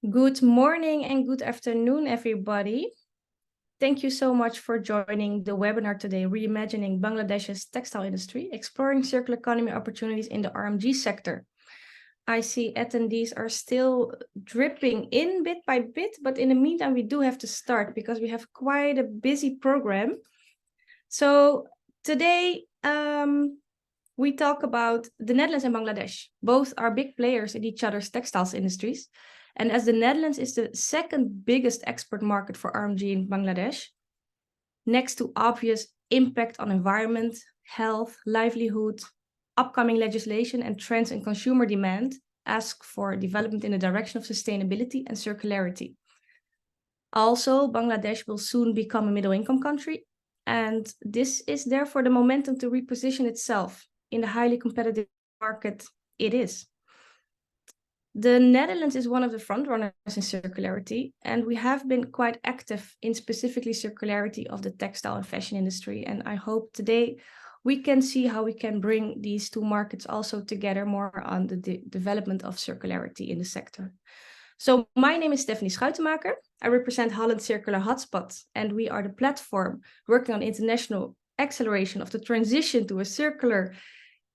Good morning and good afternoon, everybody. Thank you so much for joining the webinar today, Reimagining Bangladesh's Textile Industry, Exploring Circular Economy Opportunities in the RMG Sector. I see attendees are still dripping in bit by bit, but in the meantime, we do have to start because we have quite a busy program. So today, we talk about the Netherlands and Bangladesh. Both are big players in each other's textiles industries. And as the Netherlands is the second biggest export market for RMG in Bangladesh, next to obvious impact on environment, health, livelihood, upcoming legislation and trends in consumer demand ask for development in the direction of sustainability and circularity. Also, Bangladesh will soon become a middle-income country, and this is therefore the momentum to reposition itself in the highly competitive market it is. The Netherlands is one of the frontrunners in circularity, and we have been quite active in specifically circularity of the textile and fashion industry. And I hope today we can see how we can bring these two markets also together more on the development of circularity in the sector. So my name is Stephanie Schuitenmaker. I represent Holland Circular Hotspot, and we are the platform working on international acceleration of the transition to a circular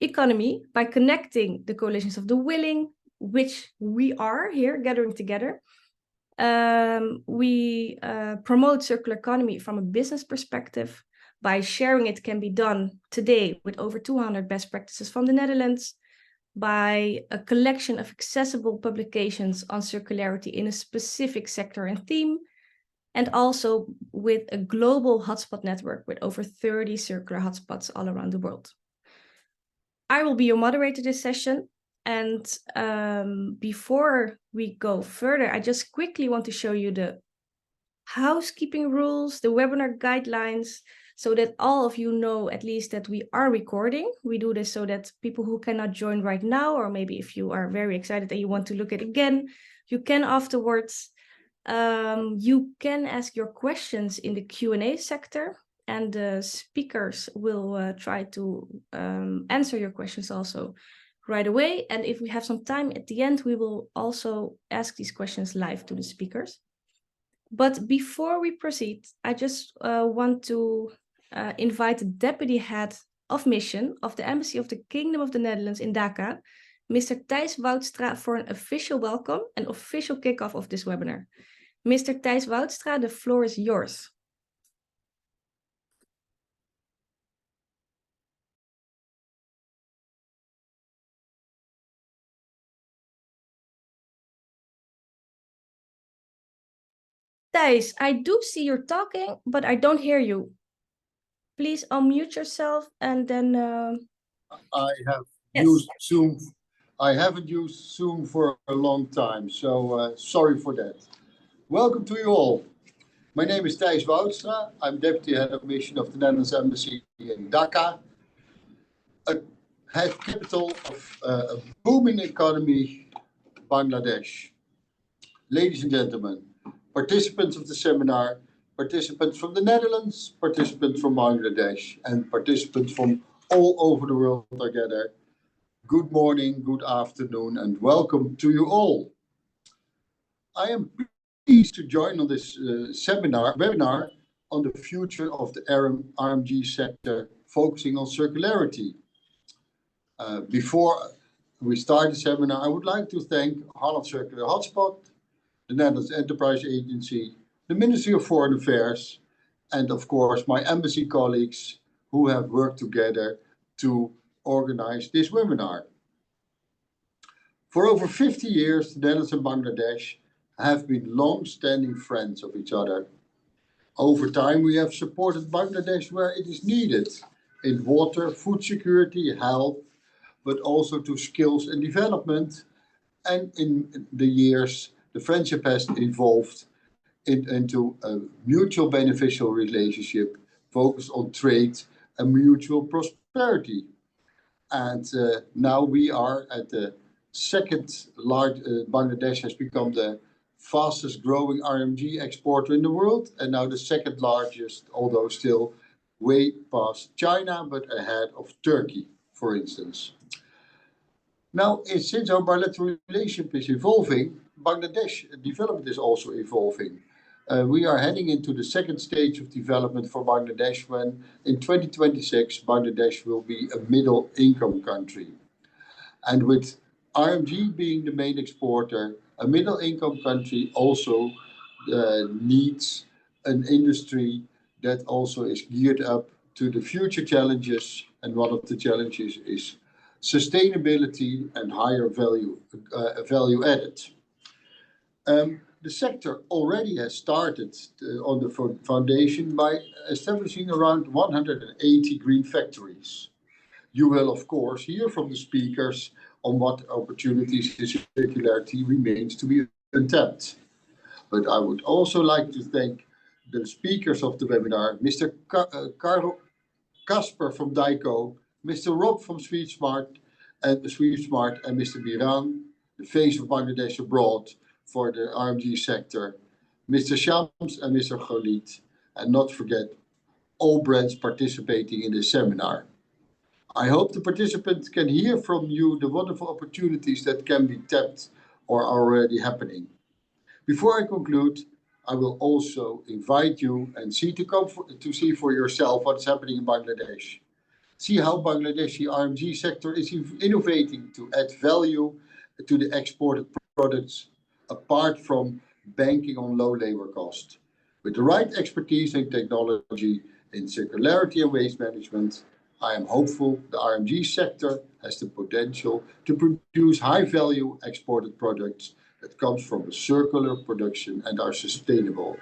economy by connecting the coalitions of the willing, which we are here gathering together. We promote circular economy from a business perspective. By sharing it can be done today with over 200 best practices from the Netherlands, by a collection of accessible publications on circularity in a specific sector and theme, and also with a global hotspot network with over 30 circular hotspots all around the world. I will be your moderator this session. And before we go further, I just quickly want to show you the housekeeping rules, the webinar guidelines, so that all of you know at least that we are recording. We do this so that people who cannot join right now, or maybe if you are very excited and you want to look at it again, you can afterwards. You can ask your questions in the Q&A sector, and the speakers will try to answer your questions also right away. And if we have some time at the end, we will also ask these questions live to the speakers. But before we proceed, I just want to invite the Deputy Head of Mission of the Embassy of the Kingdom of the Netherlands in Dhaka, Mr. Thijs Woudstra, for an official welcome and official kickoff of this webinar. Mr. Thijs Woudstra, the floor is yours. Thijs, I do see you're talking, but I don't hear you. Please unmute yourself and then... I have used Zoom. I haven't used Zoom for a long time, so sorry for that. Welcome to you all. My name is Thijs Woudstra. I'm Deputy Head of Mission of the Netherlands Embassy in Dhaka, a head capital of a booming economy, Bangladesh. Ladies and gentlemen, participants of the seminar, participants from the Netherlands, participants from Bangladesh, and participants from all over the world together. Good morning, good afternoon, and welcome to you all. I am pleased to join on this webinar on the future of the RMG sector, focusing on circularity. Before we start the seminar, I would like to thank Holland Circular Hotspot, the Netherlands Enterprise Agency, the Ministry of Foreign Affairs, and of course my embassy colleagues who have worked together to organize this webinar. For over 50 years, the Netherlands and Bangladesh have been long-standing friends of each other. Over time, we have supported Bangladesh where it is needed, in water, food security, health, but also to skills and development. And in the years, the friendship has evolved into a mutual beneficial relationship focused on trade and mutual prosperity. And now we are at the second large, Bangladesh has become the fastest growing RMG exporter in the world, and now the second largest, although still way past China, but ahead of Turkey, for instance. Now, since our bilateral relationship is evolving, Bangladesh development is also evolving. We are heading into the second stage of development for Bangladesh when in 2026 Bangladesh will be a middle income country. And with RMG being the main exporter, a middle income country also needs an industry that also is geared up to the future challenges. And one of the challenges is sustainability and higher value added. The sector already has started on the foundation by establishing around 180 green factories. You will, of course, hear from the speakers on what opportunities in circularity remains to be untapped. But I would also like to thank the speakers of the webinar, Mr. Carl Kasper from DICO, Mr. Rob from SweetSmart, and Mr. Biran, the face of Bangladesh abroad for the RMG sector, Mr. Shams and Mr. Khalid, and not forget all brands participating in this seminar. I hope the participants can hear from you the wonderful opportunities that can be tapped or are already happening. Before I conclude, I will also invite you and see for yourself what's happening in Bangladesh. See how Bangladeshi RMG sector is innovating to add value to the exported products apart from banking on low labor cost. With the right expertise and technology in circularity and waste management, I am hopeful the RMG sector has the potential to produce high-value exported products that comes from a circular production and are sustainable.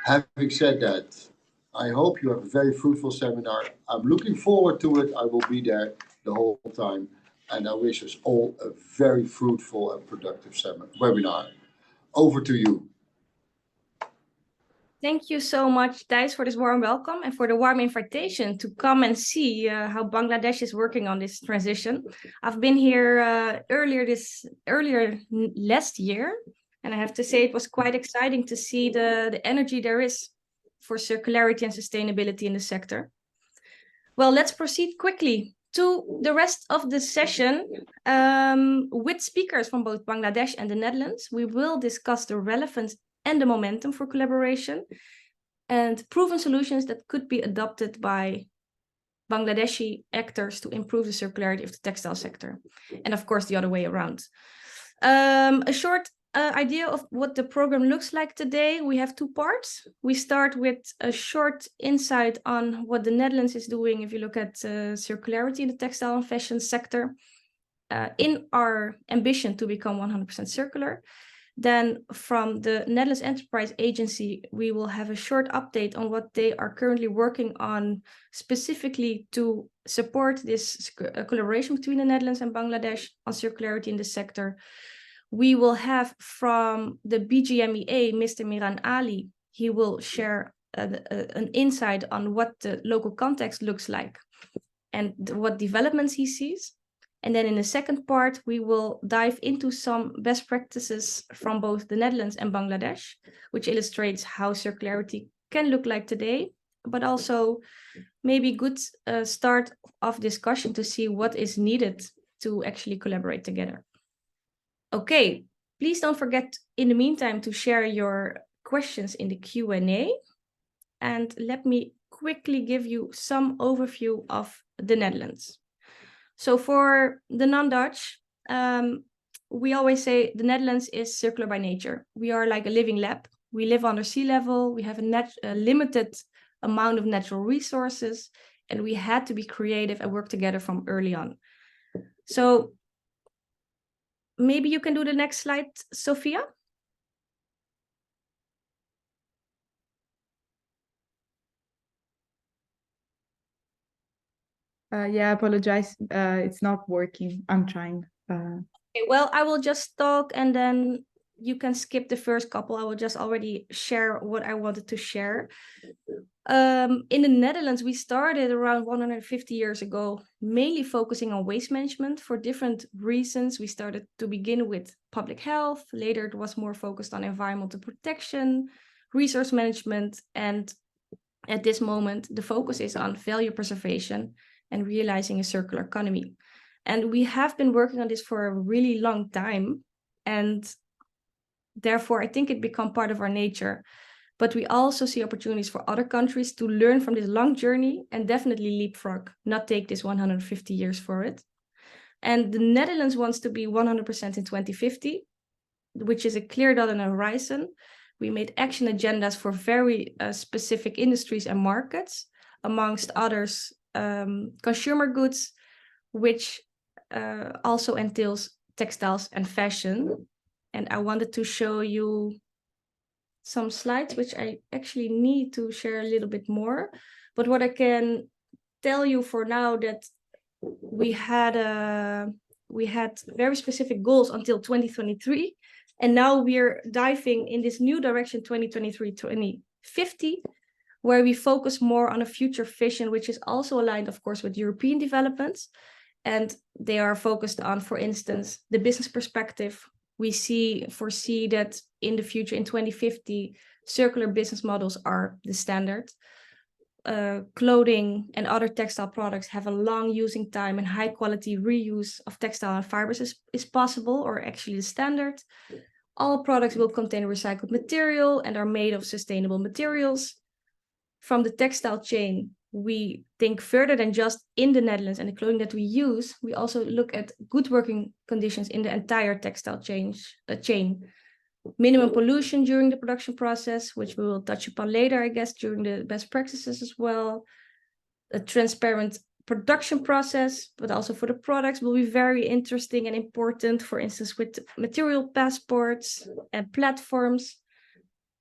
Having said that, I hope you have a very fruitful seminar. I'm looking forward to it. I will be there the whole time. And I wish us all a very fruitful and productive webinar. Over to you. Thank you so much, Thijs, for this warm welcome and for the warm invitation to come and see how Bangladesh is working on this transition. I've been here earlier last year, and I have to say it was quite exciting to see the energy there is for circularity and sustainability in the sector. Well, let's proceed quickly to the rest of the session with speakers from both Bangladesh and the Netherlands. We will discuss the relevance and the momentum for collaboration and proven solutions that could be adopted by Bangladeshi actors to improve the circularity of the textile sector. And of course, the other way around. A short idea of what the program looks like today. We have two parts. We start with a short insight on what the Netherlands is doing if you look at circularity in the textile and fashion sector in our ambition to become 100% circular. Then from the Netherlands Enterprise Agency, we will have a short update on what they are currently working on specifically to support this collaboration between the Netherlands and Bangladesh on circularity in the sector. We will have from the BGMEA, Mr. Miran Ali. He will share an insight on what the local context looks like and what developments he sees. And then in the second part, we will dive into some best practices from both the Netherlands and Bangladesh, which illustrates how circularity can look like today, but also maybe good start of discussion to see what is needed to actually collaborate together. Okay, please don't forget in the meantime to share your questions in the Q&A. And let me quickly give you some overview of the Netherlands. So for the non-Dutch, we always say the Netherlands is circular by nature. We are like a living lab. We live under sea level. We have a limited amount of natural resources, and we had to be creative and work together from early on. So maybe you can do the next slide, Sophia. Yeah, I apologize. It's not working. I'm trying. Okay, well, I will just talk and then you can skip the first couple. I will just already share what I wanted to share. In the Netherlands, we started around 150 years ago, mainly focusing on waste management for different reasons. We started to begin with public health. Later, it was more focused on environmental protection, resource management. And at this moment, the focus is on value preservation and realizing a circular economy. And we have been working on this for a really long time. And Therefore, I think it become part of our nature. But we also see opportunities for other countries to learn from this long journey and definitely leapfrog, not take this 150 years for it. And the Netherlands wants to be 100% in 2050, which is a clear dot on the horizon. We made action agendas for very specific industries and markets, amongst others, consumer goods, which also entails textiles and fashion. And I wanted to show you some slides, which I actually need to share a little bit more. But what I can tell you for now, that we had very specific goals until 2023. And now we're diving in this new direction, 2023-2050, where we focus more on a future vision, which is also aligned, of course, with European developments. And they are focused on, for instance, the business perspective. We foresee that in the future, in 2050, circular business models are the standard. Clothing and other textile products have a long using time, and high quality reuse of textile and fibers is possible, or actually the standard. All products will contain recycled material and are made of sustainable materials. From the textile chain, we think further than just in the Netherlands and the clothing that we use. We also look at good working conditions in the entire textile chain. Minimum pollution during the production process, which we will touch upon later, I guess, during the best practices as well. A transparent production process, but also for the products, will be very interesting and important, for instance, with material passports and platforms.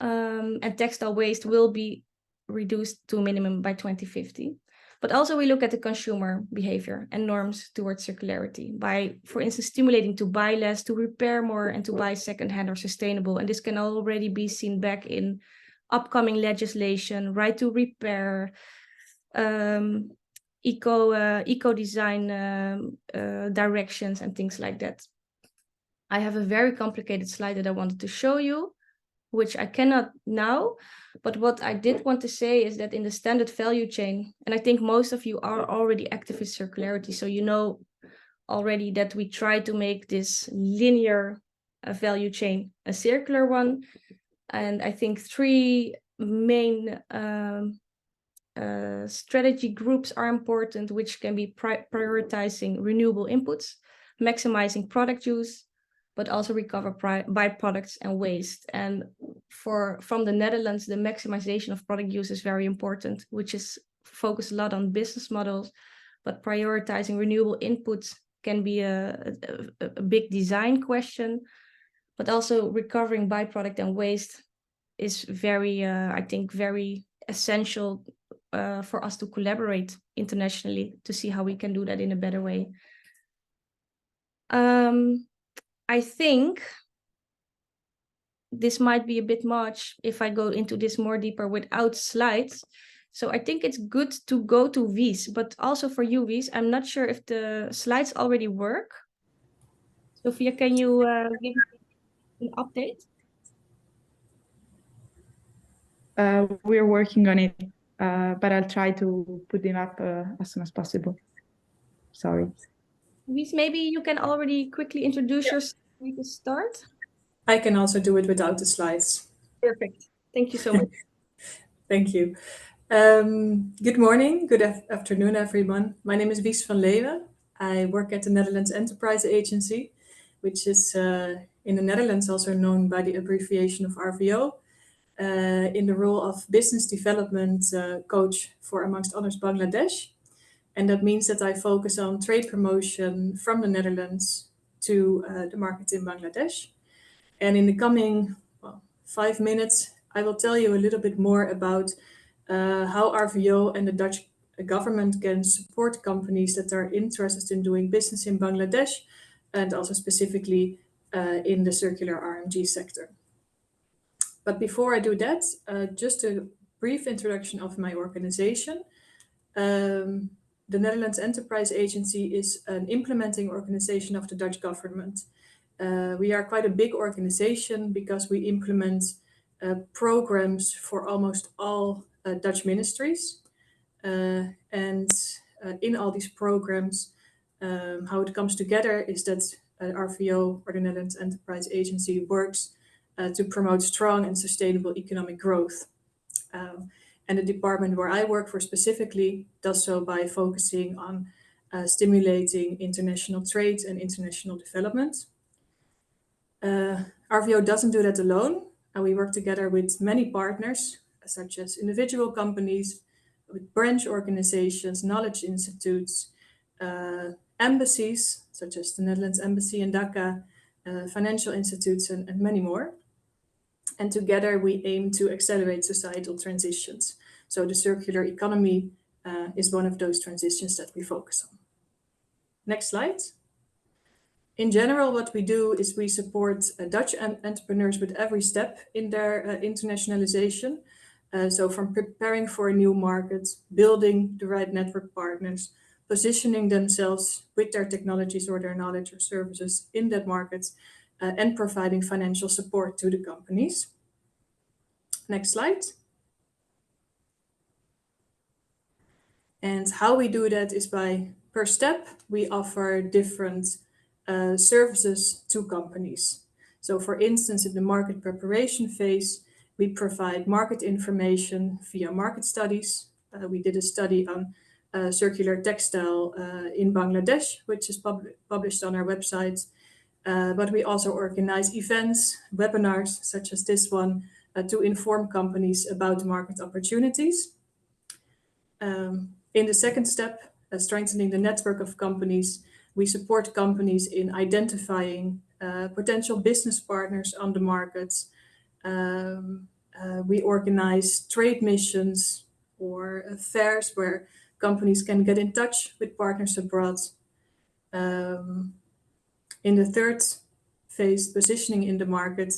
And textile waste will be reduced to a minimum by 2050. But also we look at the consumer behavior and norms towards circularity by, for instance, stimulating to buy less, to repair more, and to buy secondhand or sustainable. And this can already be seen back in upcoming legislation, right to repair, eco-design directions and things like that. I have a very complicated slide that I wanted to show you, which I cannot now, but what I did want to say is that in the standard value chain, and I think most of you are already active in circularity, so you know already that we try to make this linear value chain a circular one. And I think three main strategy groups are important, which can be prioritizing renewable inputs, maximizing product use, but also recover byproducts and waste. And from the Netherlands, the maximization of product use is very important, which is focused a lot on business models, but prioritizing renewable inputs can be a big design question, but also recovering byproduct and waste is very, I think, very essential for us to collaborate internationally to see how we can do that in a better way. I think this might be a bit much if I go into this more deeper without slides. So I think it's good to go to Wies, but also for you, Wies, I'm not sure if the slides already work. Sophia, can you give me an update? We're working on it, but I'll try to put them up as soon as possible. Sorry. Wies, maybe you can already quickly introduce yourself. We can start. I can also do it without the slides. Perfect. Thank you so much. Thank you. Good morning, good afternoon, everyone. My name is Wies van Leeuwen. I work at the Netherlands Enterprise Agency, which is in the Netherlands also known by the abbreviation of RVO, in the role of business development coach for, amongst others, Bangladesh. And that means that I focus on trade promotion from the Netherlands to the market in Bangladesh. And in the coming 5 minutes, I will tell you a little bit more about how RVO and the Dutch government can support companies that are interested in doing business in Bangladesh, and also specifically in the circular RMG sector. But before I do that, just a brief introduction of my organization. The Netherlands Enterprise Agency is an implementing organization of the Dutch government. We are quite a big organization because we implement programs for almost all Dutch ministries. And in all these programs, how it comes together is that RVO, or the Netherlands Enterprise Agency, works to promote strong and sustainable economic growth. And the department where I work for specifically does so by focusing on stimulating international trade and international development. RVO doesn't do that alone. We work together with many partners, such as individual companies, with branch organizations, knowledge institutes, embassies, such as the Netherlands Embassy in Dhaka, financial institutes, and many more. And together we aim to accelerate societal transitions. So the circular economy is one of those transitions that we focus on. Next slide. In general, what we do is we support Dutch entrepreneurs with every step in their internationalization. So from preparing for a new market, building the right network partners, positioning themselves with their technologies or their knowledge or services in that market, and providing financial support to the companies. Next slide. And how we do that is by, per step, we offer different services to companies. So for instance, in the market preparation phase, we provide market information via market studies. We did a study on circular textile in Bangladesh, which is published on our website. But we also organize events, webinars, such as this one, to inform companies about market opportunities. In the second step, strengthening the network of companies, we support companies in identifying potential business partners on the markets. We organize trade missions or fairs where companies can get in touch with partners abroad. In the third phase, positioning in the market,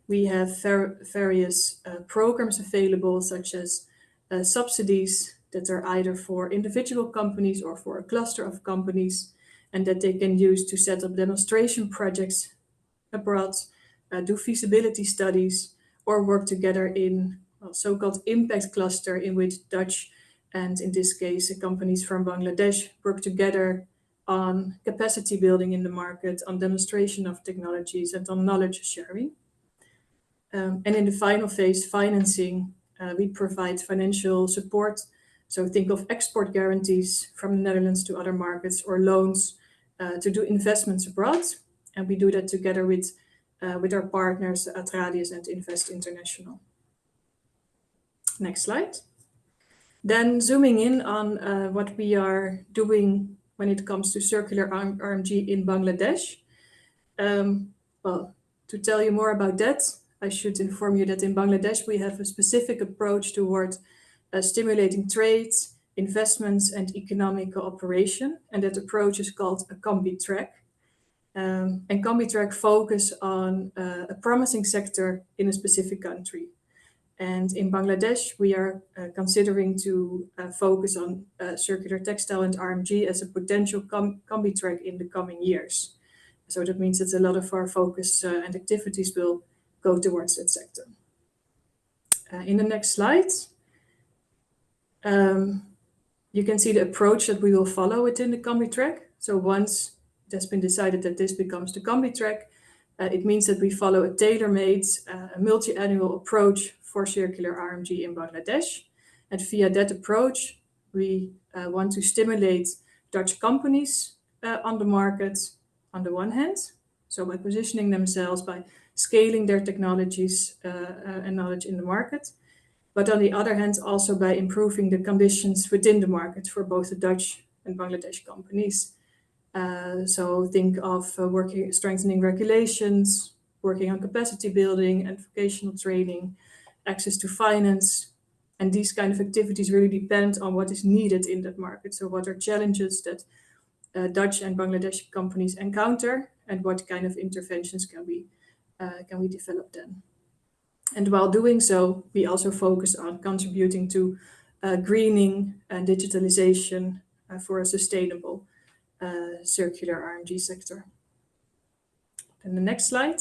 we have various programs available, such as subsidies that are either for individual companies or for a cluster of companies, and that they can use to set up demonstration projects abroad, do feasibility studies, or work together in a so-called impact cluster, in which Dutch, and in this case, companies from Bangladesh, work together on capacity building in the market, on demonstration of technologies, and on knowledge sharing. And in the final phase, financing, we provide financial support. So think of export guarantees from the Netherlands to other markets, or loans to do investments abroad. And we do that together with our partners, Atradius and Invest International. Next slide. Then zooming in on what we are doing when it comes to circular RMG in Bangladesh. Well, to tell you more about that, I should inform you that in Bangladesh, we have a specific approach towards stimulating trade, investments, and economic cooperation. And that approach is called a Combi Track. And Combi Track focus on a promising sector in a specific country. And in Bangladesh, we are considering to focus on circular textile and RMG as a potential Combi Track in the coming years. So that means that a lot of our focus and activities will go towards that sector. In the next slide, you can see the approach that we will follow within the Combi Track. So once it has been decided that this becomes the Combi Track, it means that we follow a tailor-made, multi-annual approach for circular RMG in Bangladesh. And via that approach, we want to stimulate Dutch companies on the market on the one hand, so by positioning themselves, by scaling their technologies and knowledge in the market, but on the other hand, also by improving the conditions within the market for both the Dutch and Bangladesh companies. So think of strengthening regulations, working on capacity building and vocational training, access to finance. And these kind of activities really depend on what is needed in that market. So what are challenges that Dutch and Bangladeshi companies encounter, and what kind of interventions can we develop then? And while doing so, we also focus on contributing to greening and digitalization for a sustainable circular RMG sector. And the next slide.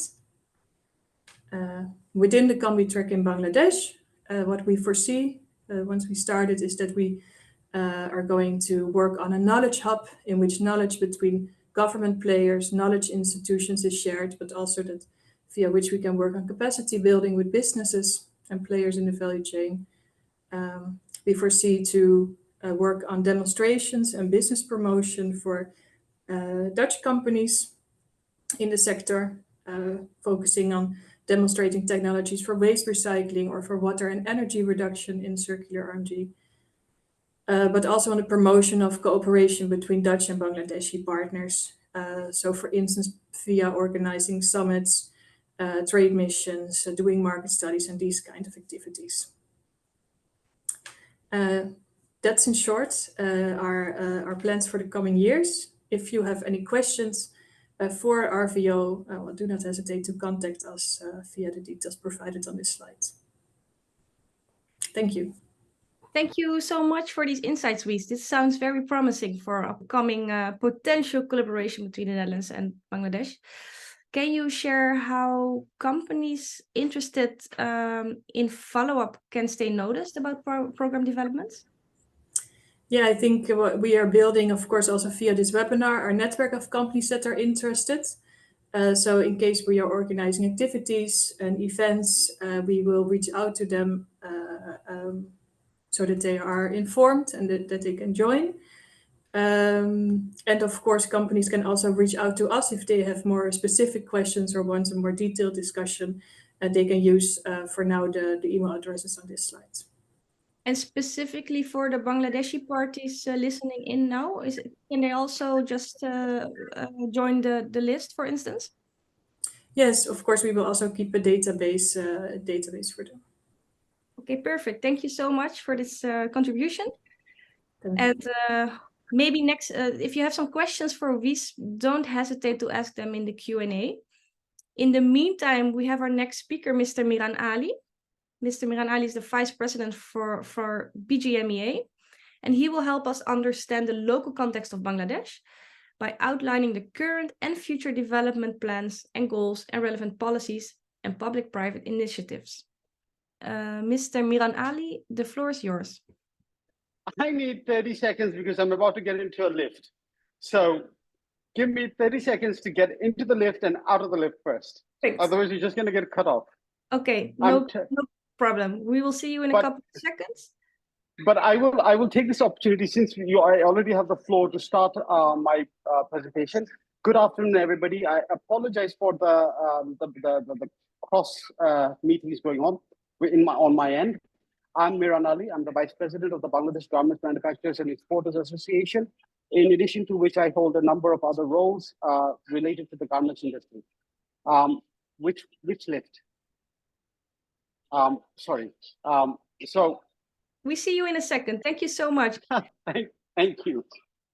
Within the Combi Track in Bangladesh, what we foresee once we started is that we are going to work on a knowledge hub in which knowledge between government players, knowledge institutions is shared, but also that via which we can work on capacity building with businesses and players in the value chain. We foresee to work on demonstrations and business promotion for Dutch companies in the sector, focusing on demonstrating technologies for waste recycling or for water and energy reduction in circular RMG, but also on the promotion of cooperation between Dutch and Bangladeshi partners. So for instance, via organizing summits, trade missions, doing market studies and these kind of activities. That's in short our plans for the coming years. If you have any questions for RVO, well, do not hesitate to contact us via the details provided on this slide. Thank you. Thank you so much for these insights, Wies. This sounds very promising for upcoming potential collaboration between the Netherlands and Bangladesh. Can you share how companies interested in follow-up can stay noticed about program developments? Yeah, I think what we are building, of course, also via this webinar, our network of companies that are interested. So in case we are organizing activities and events, we will reach out to them so that they are informed and that they can join. And of course, companies can also reach out to us if they have more specific questions or want a more detailed discussion, and they can use for now the email addresses on this slide. And specifically for the Bangladeshi parties listening in now, can they also just join the list, for instance? Yes, of course, we will also keep a database for them. Okay, perfect. Thank you so much for this contribution. And maybe next, if you have some questions for Wies, don't hesitate to ask them in the Q&A. In the meantime, we have our next speaker, Mr. Miran Ali. Mr. Miran Ali is the Vice President for BGMEA, and he will help us understand the local context of Bangladesh by outlining the current and future development plans and goals and relevant policies and public-private initiatives. Mr. Miran Ali, the floor is yours. I need 30 seconds because I'm about to get into a lift. So give me 30 seconds to get into the lift and out of the lift first. Thanks. Otherwise, you're just going to get cut off. Okay, no problem. We will see you in a couple of seconds. But I will take this opportunity, since I already have the floor, to start my presentation. Good afternoon, everybody. I apologize for the cross meetings going on on my end. I'm Miran Ali. I'm the Vice President of the Bangladesh Garment Manufacturers and Exporters Association, in addition to which I hold a number of other roles related to the garments industry. Which lift? Sorry. So we see you in a second. Thank you so much. Thank you.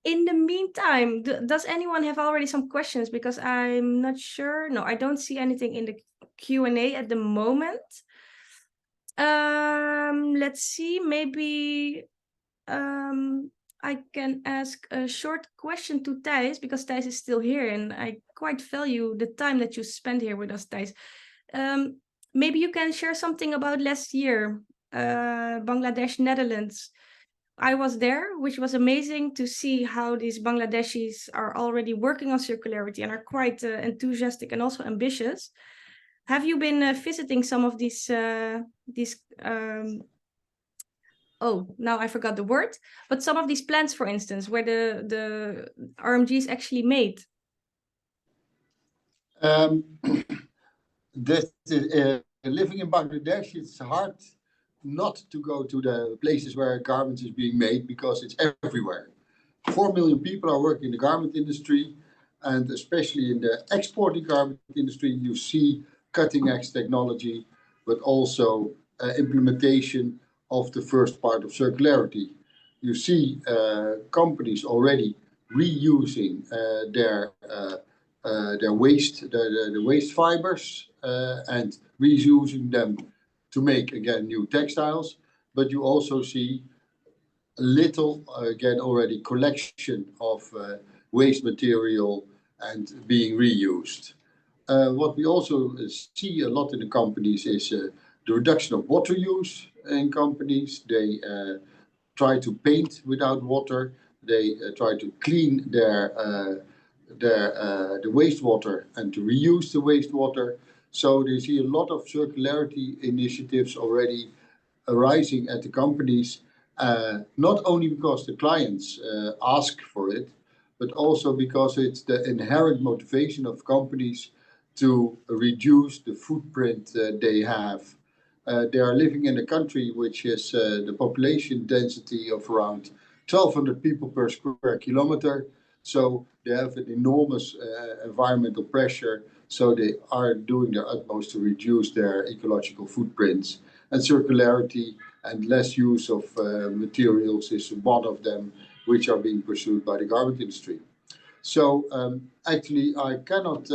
In the meantime, does anyone have already some questions? Because I'm not sure. No, I don't see anything in the Q&A at the moment. Let's see. Maybe I can ask a short question to Thijs, because Thijs is still here, and I quite value the time that you spent here with us, Thijs. Maybe you can share something about last year, Bangladesh, Netherlands. I was there, which was amazing to see how these Bangladeshis are already working on circularity and are quite enthusiastic and also ambitious. Have you been visiting some of these oh, now I forgot the word, but some of these plants, for instance, where the RMG is actually made? Living in Bangladesh, it's hard not to go to the places where garments is being made, because it's everywhere. 4 million people are working in the garment industry, and especially in the exporting garment industry, you see cutting-edge technology, but also implementation of the first part of circularity. You see companies already reusing their waste, the waste fibers, and reusing them to make, again, new textiles. But you also see a little, again, already collection of waste material and being reused. What we also see a lot in the companies is the reduction of water use in companies. They try to paint without water. They try to clean the wastewater and to reuse the wastewater. So they see a lot of circularity initiatives already arising at the companies, not only because the clients ask for it, but also because it's the inherent motivation of companies to reduce the footprint they have. They are living in a country which is the population density of around 1,200 people per square kilometer. So they have an enormous environmental pressure. So they are doing their utmost to reduce their ecological footprints. And circularity and less use of materials is one of them, which are being pursued by the garment industry. So actually, I cannot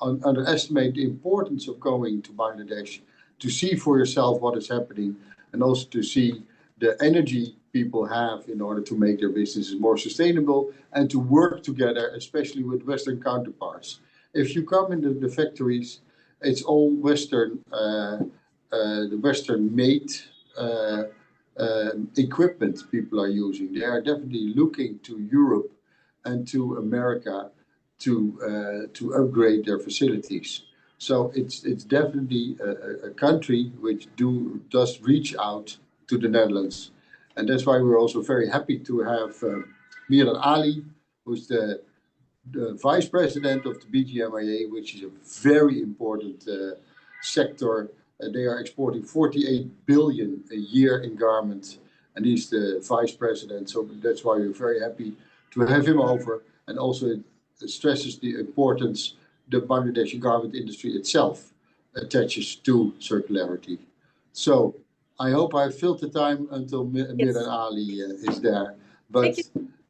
underestimate the importance of going to Bangladesh to see for yourself what is happening, and also to see the energy people have in order to make their businesses more sustainable and to work together, especially with Western counterparts. If you come into the factories, it's all Western, the Western-made equipment people are using. They are definitely looking to Europe and to America to upgrade their facilities. So it's definitely a country which does reach out to the Netherlands, and that's why we're also very happy to have Miran Ali, who's the vice president of the BGMIA, which is a very important sector. They are exporting 48 billion a year in garments, and he's the vice president. So that's why we're very happy to have him over, and also it stresses the importance the Bangladeshi garment industry itself attaches to circularity. So I hope I filled the time until Miran Ali is there. But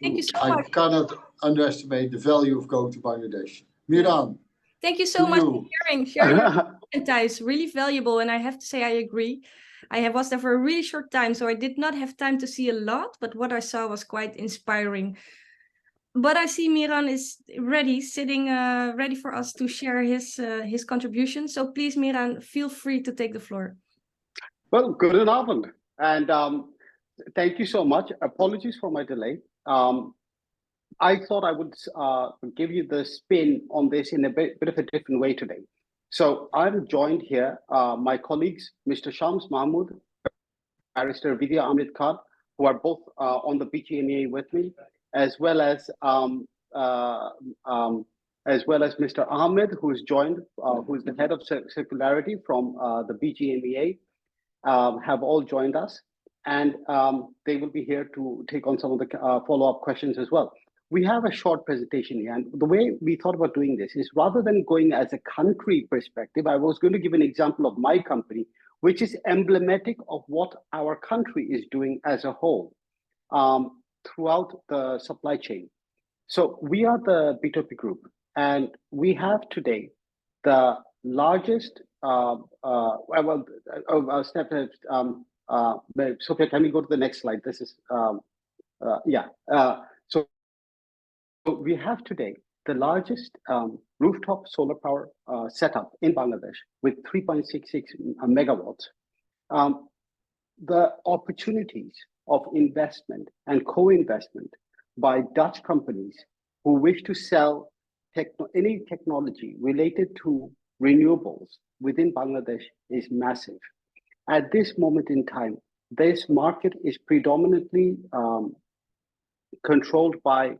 Thank you so I much. cannot underestimate the value of going to Bangladesh. Miran. Thank you so much for sharing your insights. Really valuable, and I have to say I agree. I was there for a really short time, so I did not have time to see a lot, but what I saw was quite inspiring. But I see Miran is ready, sitting ready for us to share his contribution. So please, Miran, feel free to take the floor. Well, good afternoon, and thank you so much. Apologies for my delay. I thought I would give you the spin on this in a bit of a different way today. So I'm joined here, my colleagues, Mr. Shams Mahmood, Barrister Vidya Amit Khan, who are both on the BGMEA with me, as well as Mr. Ahmed, who is joined, who is the head of circularity from the BGMEA, have all joined us, and they will be here to take on some of the follow-up questions as well. We have a short presentation here, and the way we thought about doing this is rather than going as a country perspective, I was going to give an example of my company, which is emblematic of what our country is doing as a whole throughout the supply chain. So we are the B2B group, and we have today the largest, Sophia, can we go to the next slide? This is, so we have today the largest rooftop solar power setup in Bangladesh with 3.66 megawatts. The opportunities of investment and co-investment by Dutch companies who wish to sell any technology related to renewables within Bangladesh is massive. At this moment in time, this market is predominantly controlled by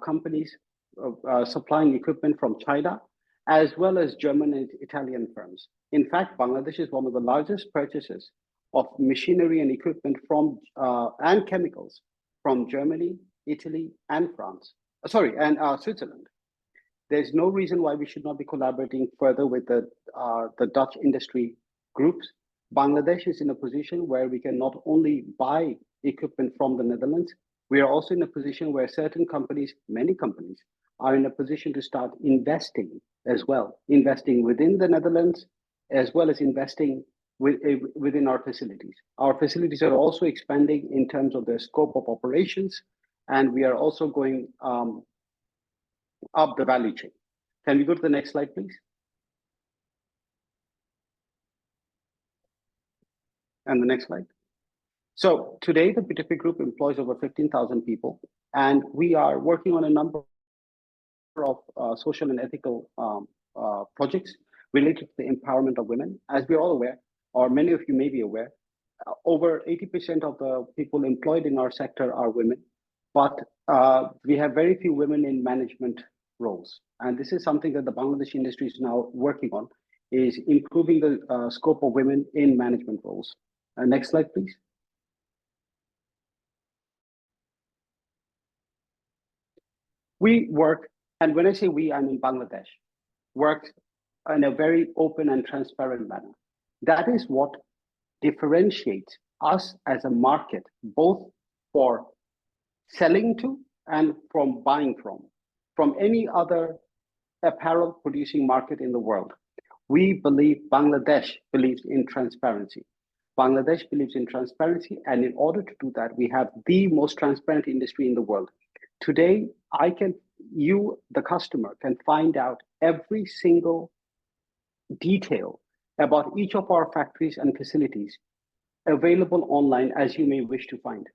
companies supplying equipment from China, as well as German and Italian firms. In fact, Bangladesh is one of the largest purchasers of machinery and equipment from and chemicals from Germany, Italy, and Switzerland. There's no reason why we should not be collaborating further with the Dutch industry groups. Bangladesh is in a position where we can not only buy equipment from the Netherlands, we are also in a position where certain companies, many companies, are in a position to start investing as well, investing within the Netherlands, as well as investing within our facilities. Our facilities are also expanding in terms of their scope of operations, and we are also going up the value chain. Can we go to the next slide, please? And the next slide. So today, the B2B Group employs over 15,000 people, and we are working on a number of social and ethical projects related to the empowerment of women. As we're all aware, or many of you may be aware, over 80% of the people employed in our sector are women, but we have very few women in management roles. And this is something that the Bangladesh industry is now working on, is improving the scope of women in management roles. Next slide, please. We work, and when I say we, I mean Bangladesh, works in a very open and transparent manner. That is what differentiates us as a market, both for selling to and from buying from any other apparel producing market in the world. We believe Bangladesh believes in transparency. Bangladesh believes in transparency, and in order to do that, we have the most transparent industry in the world. Today, you, the customer, can find out every single detail about each of our factories and facilities available online as you may wish to find.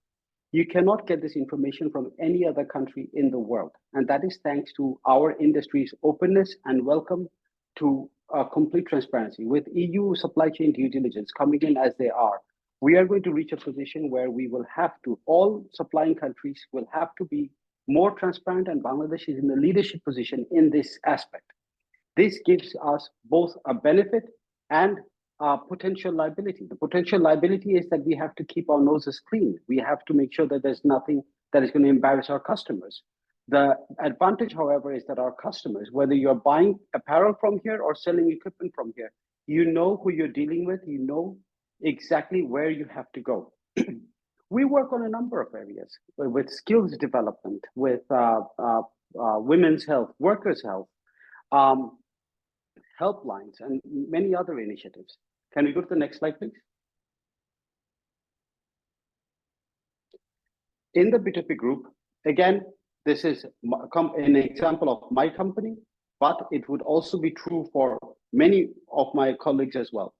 You cannot get this information from any other country in the world. And that is thanks to our industry's openness and welcome to complete transparency. With EU supply chain due diligence coming in as they are, we are going to reach a position where we will have to, all supplying countries will have to be more transparent, and Bangladesh is in the leadership position in this aspect. This gives us both a benefit and a potential liability. The potential liability is that we have to keep our noses clean. We have to make sure that there's nothing that is going to embarrass our customers. The advantage, however, is that our customers, whether you're buying apparel from here or selling equipment from here, you know who you're dealing with, you know exactly where you have to go. We work on a number of areas with skills development, with women's health, workers' health, helplines, and many other initiatives. Can we go to the next slide, please? In the B2B group, again, this is an example of my company, but it would also be true for many of my colleagues as well.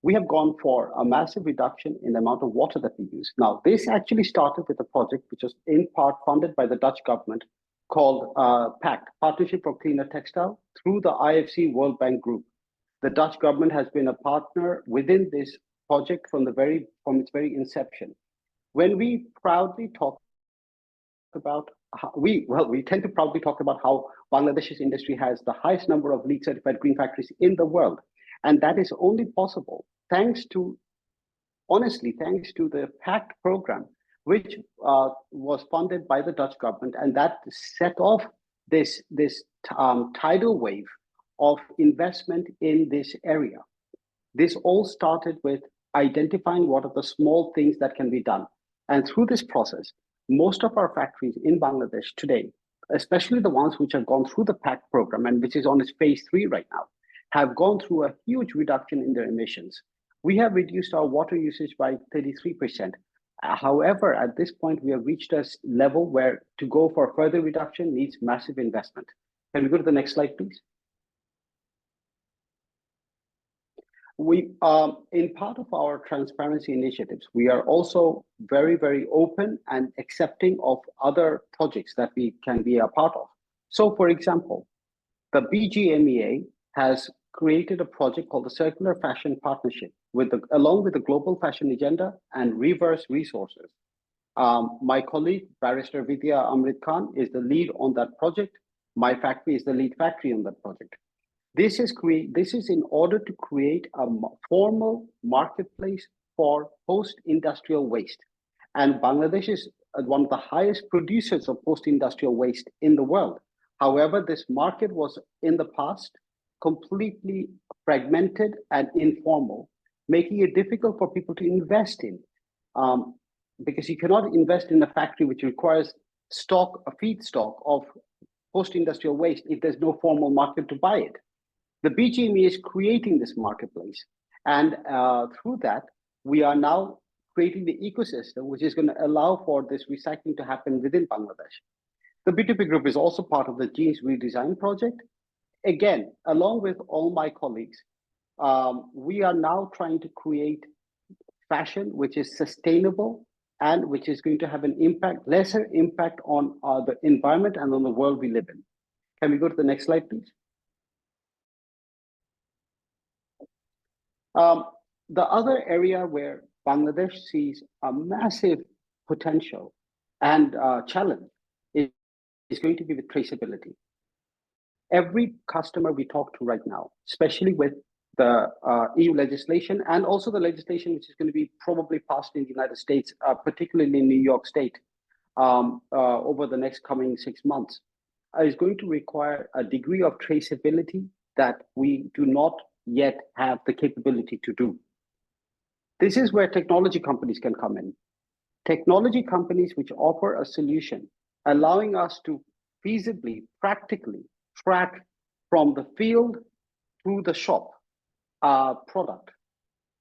We have gone for a massive reduction in the amount of water that we use. Now, this actually started with a project which was in part funded by the Dutch government called PACT, Partnership for Cleaner Textile, through the IFC World Bank Group. The Dutch government has been a partner within this project from its very inception. When we proudly talk about we tend to proudly talk about how Bangladesh's industry has the highest number of LEED certified green factories in the world. And that is only possible thanks to the PACT program, which was funded by the Dutch government, and that set off this tidal wave of investment in this area. This all started with identifying what are the small things that can be done. And through this process, most of our factories in Bangladesh today, especially the ones which have gone through the PACT program and which is on its phase 3 right now, have gone through a huge reduction in their emissions. We have reduced our water usage by 33%. However, at this point, we have reached a level where to go for further reduction needs massive investment. Can we go to the next slide, please? We, in part of our transparency initiatives, we are also very, very open and accepting of other projects that we can be a part of. So, for example, the BGMEA has created a project called the Circular Fashion Partnership, along with the Global Fashion Agenda and Reverse Resources. My colleague, Barrister Vidya Amrit Khan, is the lead on that project. My factory is the lead factory on that project. This is in order to create a formal marketplace for post-industrial waste. And Bangladesh is one of the highest producers of post-industrial waste in the world. However, this market was in the past completely fragmented and informal, making it difficult for people to invest in. Because you cannot invest in a factory which requires a feedstock of post-industrial waste if there's no formal market to buy it. The BGME is creating this marketplace. And through that, we are now creating the ecosystem, which is going to allow for this recycling to happen within Bangladesh. The B2B group is also part of the Jeans Redesign project. Again, along with all my colleagues, we are now trying to create fashion which is sustainable and which is going to have an lesser impact on the environment and on the world we live in. Can we go to the next slide, please? The other area where Bangladesh sees a massive potential and challenge is going to be with traceability. Every customer we talk to right now, especially with the EU legislation and also the legislation which is going to be probably passed in the United States, particularly in New York State, over the next coming 6 months, is going to require a degree of traceability that we do not yet have the capability to do. This is where technology companies can come in. Technology companies which offer a solution allowing us to feasibly, practically track from the field to the shop product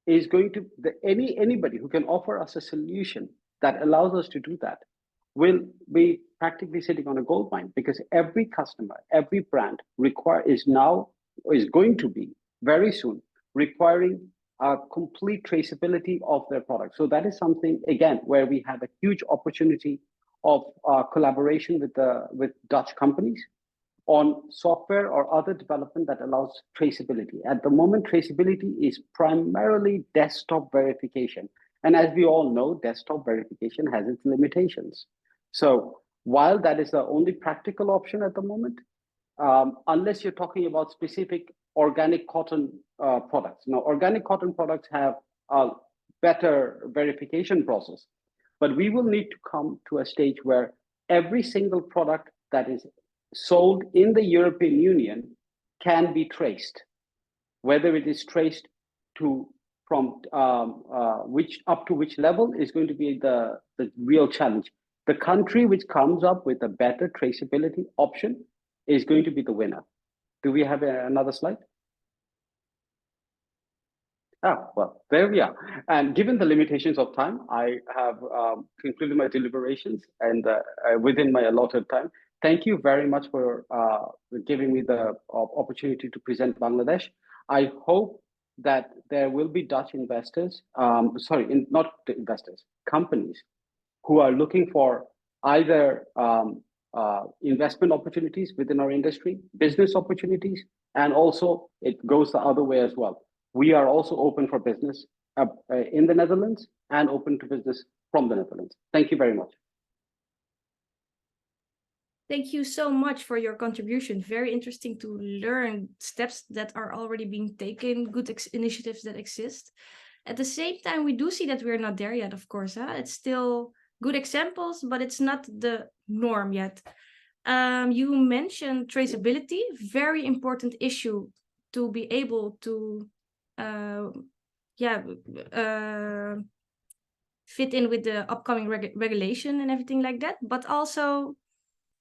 is going to, anybody who can offer us a solution that allows us to do that will be practically sitting on a gold mine, because every customer, every brand is going to be very soon requiring a complete traceability of their product. So that is something, again, where we have a huge opportunity of collaboration with Dutch companies on software or other development that allows traceability. At the moment, traceability is primarily desktop verification. And as we all know, desktop verification has its limitations. So while that is the only practical option at the moment, unless you're talking about specific organic cotton products. Now, organic cotton products have a better verification process, but we will need to come to a stage where every single product that is sold in the European Union can be traced, whether it is traced to from up to which level is going to be the real challenge. The country which comes up with a better traceability option is going to be the winner. Do we have another slide? Well, there we are. And given the limitations of time, I have concluded my deliberations and within my allotted time. Thank you very much for giving me the opportunity to present Bangladesh. I hope that there will be Dutch investors, not investors, companies who are looking for either investment opportunities within our industry, business opportunities, and also it goes the other way as well. We are also open for business in the Netherlands and open to business from the Netherlands. Thank you very much. Thank you so much for your contribution. Very interesting to learn steps that are already being taken, good initiatives that exist. At the same time, we do see that we're not there yet, of course. It's still good examples, but it's not the norm yet. You mentioned traceability, very important issue to be able to fit in with the upcoming regulation and everything like that. But also,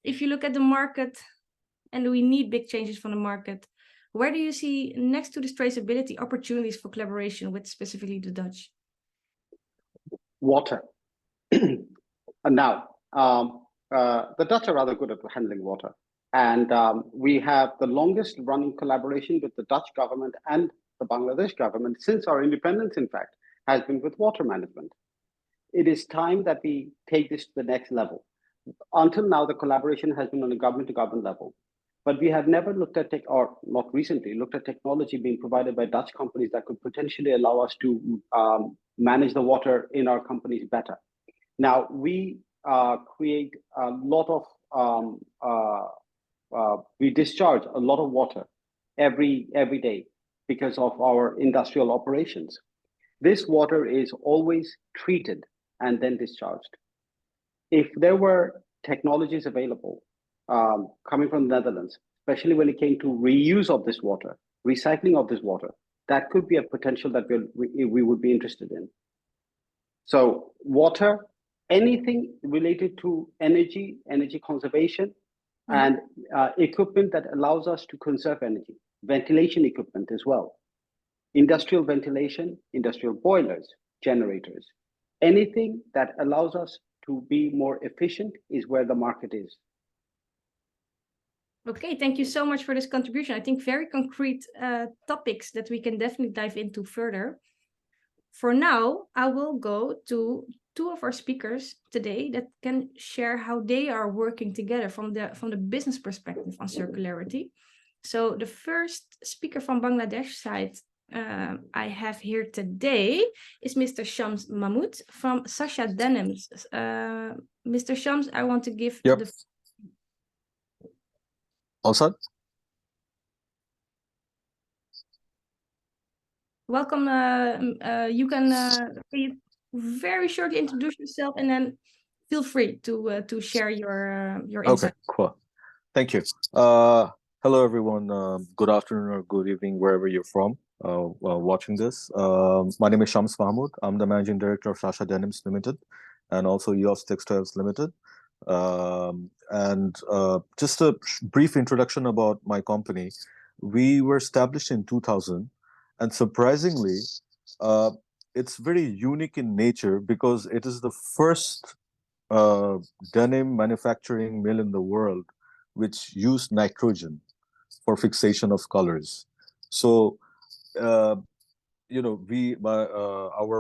if you look at the market, and we need big changes from the market, where do you see, next to this traceability, opportunities for collaboration with specifically the Dutch? Water. And now, the Dutch are rather good at handling water. And we have the longest running collaboration with the Dutch government and the Bangladesh government since our independence, in fact, has been with water management. It is time that we take this to the next level. Until now, the collaboration has been on a government-to-government level, but we have never looked at or not recently looked at technology being provided by Dutch companies that could potentially allow us to manage the water in our companies better. Now, we create a lot of, we discharge a lot of water every day because of our industrial operations. This water is always treated and then discharged. If there were technologies available coming from the Netherlands, especially when it came to reuse of this water, recycling of this water, that could be a potential that we would be interested in. So water, anything related to energy conservation, and equipment that allows us to conserve energy, ventilation equipment as well, industrial ventilation, industrial boilers, generators, anything that allows us to be more efficient is where the market is. Okay, thank you so much for this contribution. I think very concrete topics that we can definitely dive into further. For now, I will go to two of our speakers today that can share how they are working together from the business perspective on circularity. So the first speaker from Bangladesh side, I have here today is Mr. Shams Mahmoud from Sasha Denims. Mr. Shams, I want to give the... All set? Welcome. You can very shortly introduce yourself, and then feel free to share your insight. Okay, cool. Thank you. Hello, everyone. Good afternoon or good evening, wherever you're from watching this. My name is Shams Mahmoud. I'm the Managing Director of Sasha Denims Limited and also EOS Textiles Limited. Just a brief introduction about my company. We were established in 2000, and surprisingly, it's very unique in nature because it is the first denim manufacturing mill in the world which used nitrogen for fixation of colors. So, our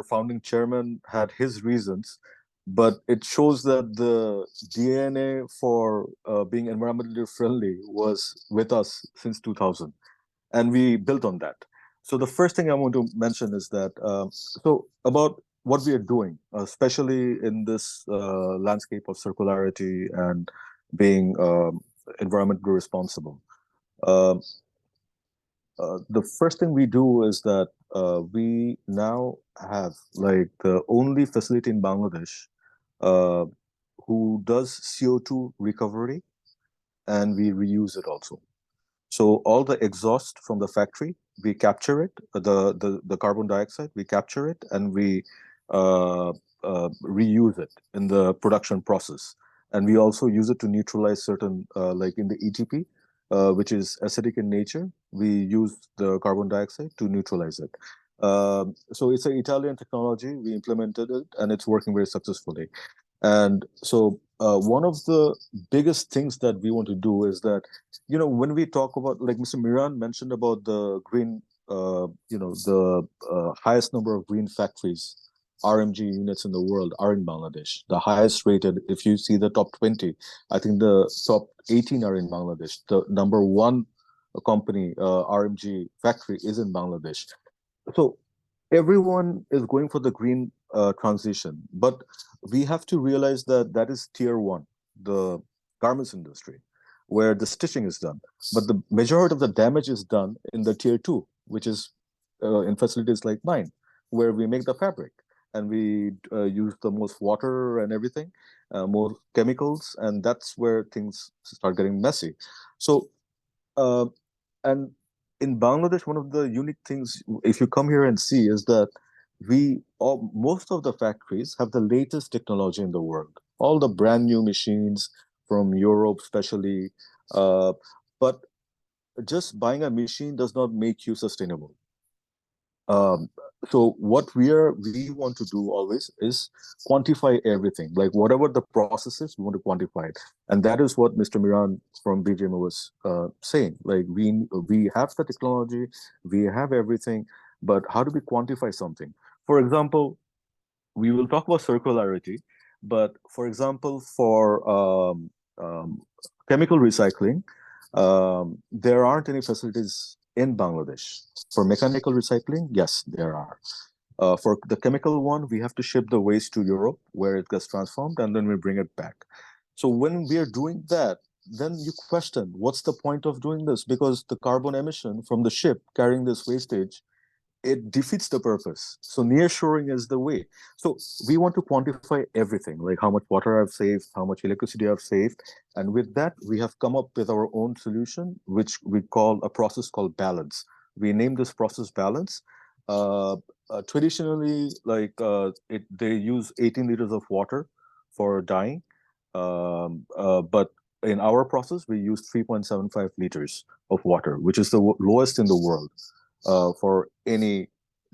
founding chairman had his reasons, but it shows that the DNA for being environmentally friendly was with us since 2000, and we built on that. So the first thing I want to mention is that, about what we are doing, especially in this landscape of circularity and being environmentally responsible. The first thing we do is that we now have like the only facility in Bangladesh who does CO2 recovery, and we reuse it also. So all the exhaust from the factory, we capture it, the carbon dioxide, we capture it, and we reuse it in the production process. And we also use it to neutralize certain, like in the ETP, which is acidic in nature, we use the carbon dioxide to neutralize it. So it's an Italian technology, we implemented it, and it's working very successfully. And so one of the biggest things that we want to do is that, when we talk about, like Mr. Miran mentioned about the green, the highest number of green factories, RMG units in the world are in Bangladesh. The highest rated, if you see the top 20, I think the top 18 are in Bangladesh. The number one company, RMG factory, is in Bangladesh. So everyone is going for the green transition, but we have to realize that that is tier one, the garments industry, where the stitching is done. But the majority of the damage is done in the tier two, which is in facilities like mine, where we make the fabric and we use the most water and everything, more chemicals, and that's where things start getting messy. So, and in Bangladesh, one of the unique things, if you come here and see, is that most of the factories have the latest technology in the world, all the brand new machines from Europe, especially. But just buying a machine does not make you sustainable. So what we want to do always is quantify everything, like whatever the process is, we want to quantify it. And that is what Mr. Miran from BGMO was saying. Like we have the technology, we have everything, but how do we quantify something? For example, we will talk about circularity, but for example, for chemical recycling, there aren't any facilities in Bangladesh. For mechanical recycling, yes, there are. For the chemical one, we have to ship the waste to Europe where it gets transformed, and then we bring it back. So when we are doing that, then you question, what's the point of doing this? Because the carbon emission from the ship carrying this wastage, it defeats the purpose. So nearshoring is the way. So we want to quantify everything, like how much water I've saved, how much electricity I've saved. And with that, we have come up with our own solution, which we call a process called balance. We name this process balance. Traditionally, they use 18 liters of water for dyeing. But in our process, we use 3.75 liters of water, which is the lowest in the world. For any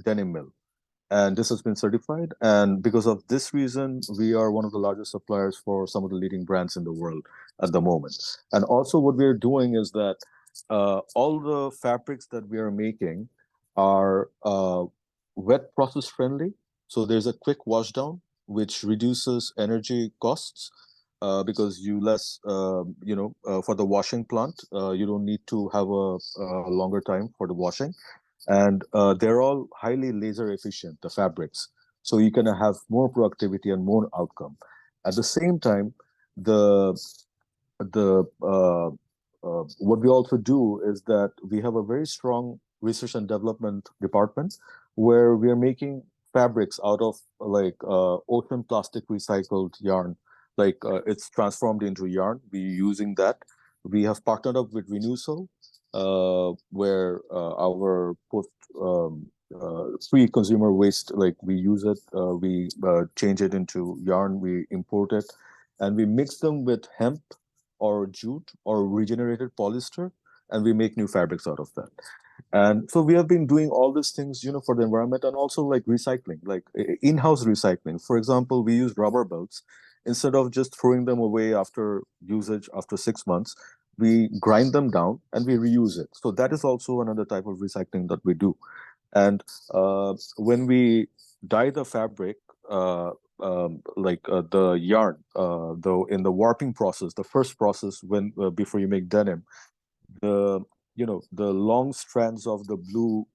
denim mill, and this has been certified, and because of this reason we are one of the largest suppliers for some of the leading brands in the world at the moment. And also what we're doing is that all the fabrics that we are making are wet process friendly, so there's a quick wash down which reduces energy costs because you less for the washing plant you don't need to have a longer time for the washing. And they're all highly laser efficient, the fabrics. So you can have more productivity and more outcome. At the same time, the what we also do is that we have a very strong research and development department where we are making fabrics out of like ocean plastic recycled yarn. Like it's transformed into yarn. We're using that. We have partnered up with Renewcell, where our post free consumer waste, like we use it, we change it into yarn, we import it, and we mix them with hemp or jute or regenerated polyester, and we make new fabrics out of that. And so we have been doing all these things, you know, for the environment, and also like recycling, like in-house recycling. For example, we use rubber belts. Instead of just throwing them away after usage after 6 months, we grind them down and we reuse it. So that is also another type of recycling that we do. And when we dye the fabric, the yarn, though in the warping process, the first process when before you make denim, the the long strands of the blue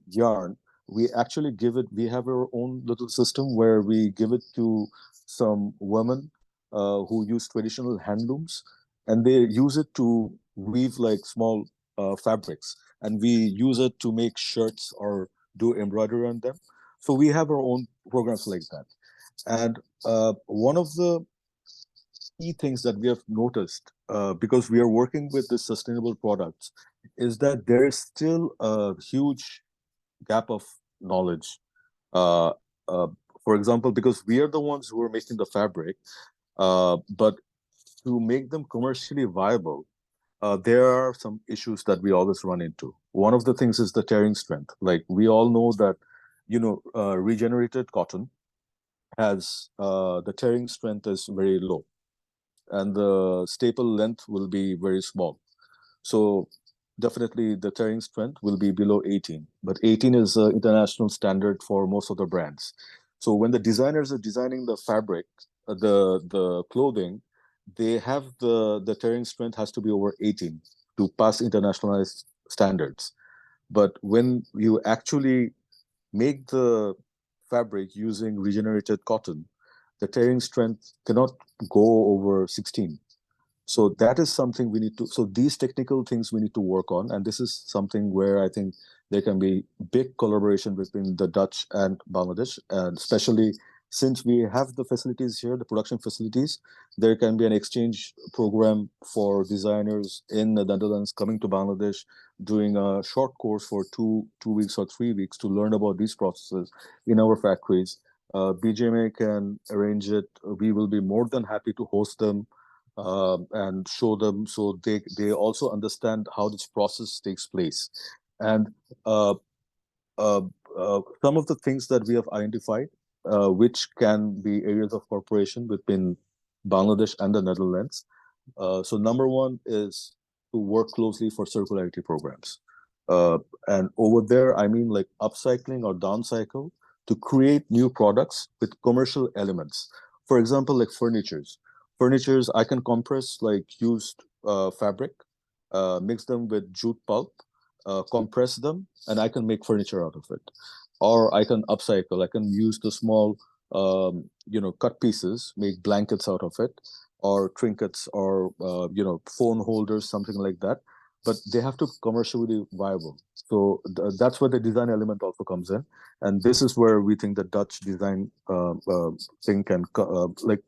yarn, we actually give it. We have our own little system where we give it to some women who use traditional handlooms, and they use it to weave like small fabrics, and we use it to make shirts or do embroidery on them. So we have our own programs like that. And one of the key things that we have noticed, because we are working with the sustainable products, is that there is still a huge gap of knowledge. Uh, uh, for example, because we are the ones who are making the fabric, but to make them commercially viable, there are some issues that we always run into. One of the things is the tearing strength. Like we all know that, regenerated cotton has the tearing strength is very low, and the staple length will be very small. So definitely the tearing strength will be below 18, but 18 is an international standard for most of the brands. So when the designers are designing the fabric, the clothing, they have the tearing strength has to be over 18 to pass internationalized standards. But when you actually make the fabric using regenerated cotton, the tearing strength cannot go over 16. So that is something we need to, so these technical things we need to work on. And this is something where I think there can be big collaboration between the Dutch and Bangladesh, and especially since we have the facilities here, the production facilities, there can be an exchange program for designers in the Netherlands coming to Bangladesh, doing a short course for two weeks or 3 weeks to learn about these processes in our factories. BJMA can arrange it. We will be more than happy to host them and show them, so they also understand how this process takes place. And some of the things that we have identified, which can be areas of cooperation between Bangladesh and the Netherlands. So number one is to work closely for circularity programs. And over there, I mean like upcycling or downcycle to create new products with commercial elements. For example, like furnitures. Furnitures, I can compress like used fabric, mix them with jute pulp, compress them, and I can make furniture out of it. Or I can upcycle. I can use the small, cut pieces, make blankets out of it, or trinkets, or phone holders, something like that. But they have to be commercially viable. So that's where the design element also comes in, and this is where we think the Dutch design thing can like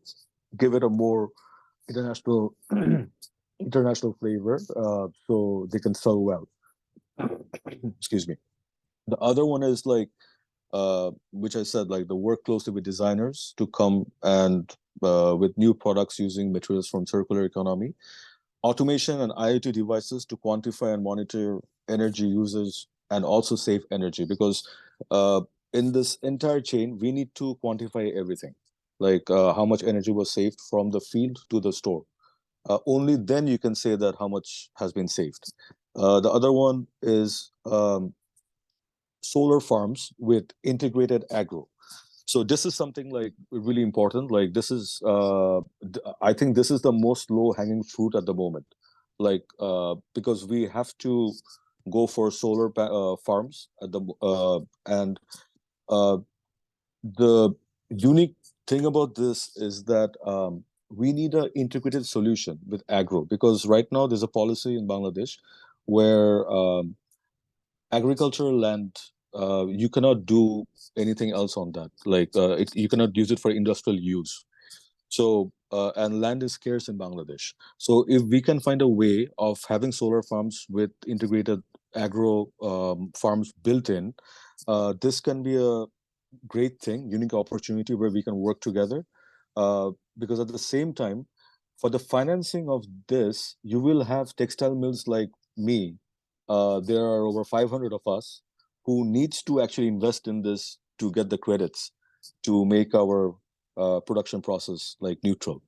give it a more international international flavor, so they can sell well. Excuse me. The other one is like, which I said, like the work closely with designers to come and with new products using materials from circular economy, automation and IoT devices to quantify and monitor energy usage and also save energy, because in this entire chain, we need to quantify everything, like how much energy was saved from the field to the store. Only then you can say that how much has been saved. The other one is solar farms with integrated agro. So this is something like really important. Like this is, I think this is the most low hanging fruit at the moment. Like, because we have to go for solar farms at and the unique thing about this is that we need an integrated solution with agro, because right now there's a policy in Bangladesh where agricultural land, you cannot do anything else on that. Like you cannot use it for industrial use. So, and land is scarce in Bangladesh. So if we can find a way of having solar farms with integrated agro farms built in, this can be a great thing, unique opportunity where we can work together. Because at the same time, for the financing of this, you will have textile mills like me. There are over 500 of us who needs to actually invest in this to get the credits to make our production process like neutral.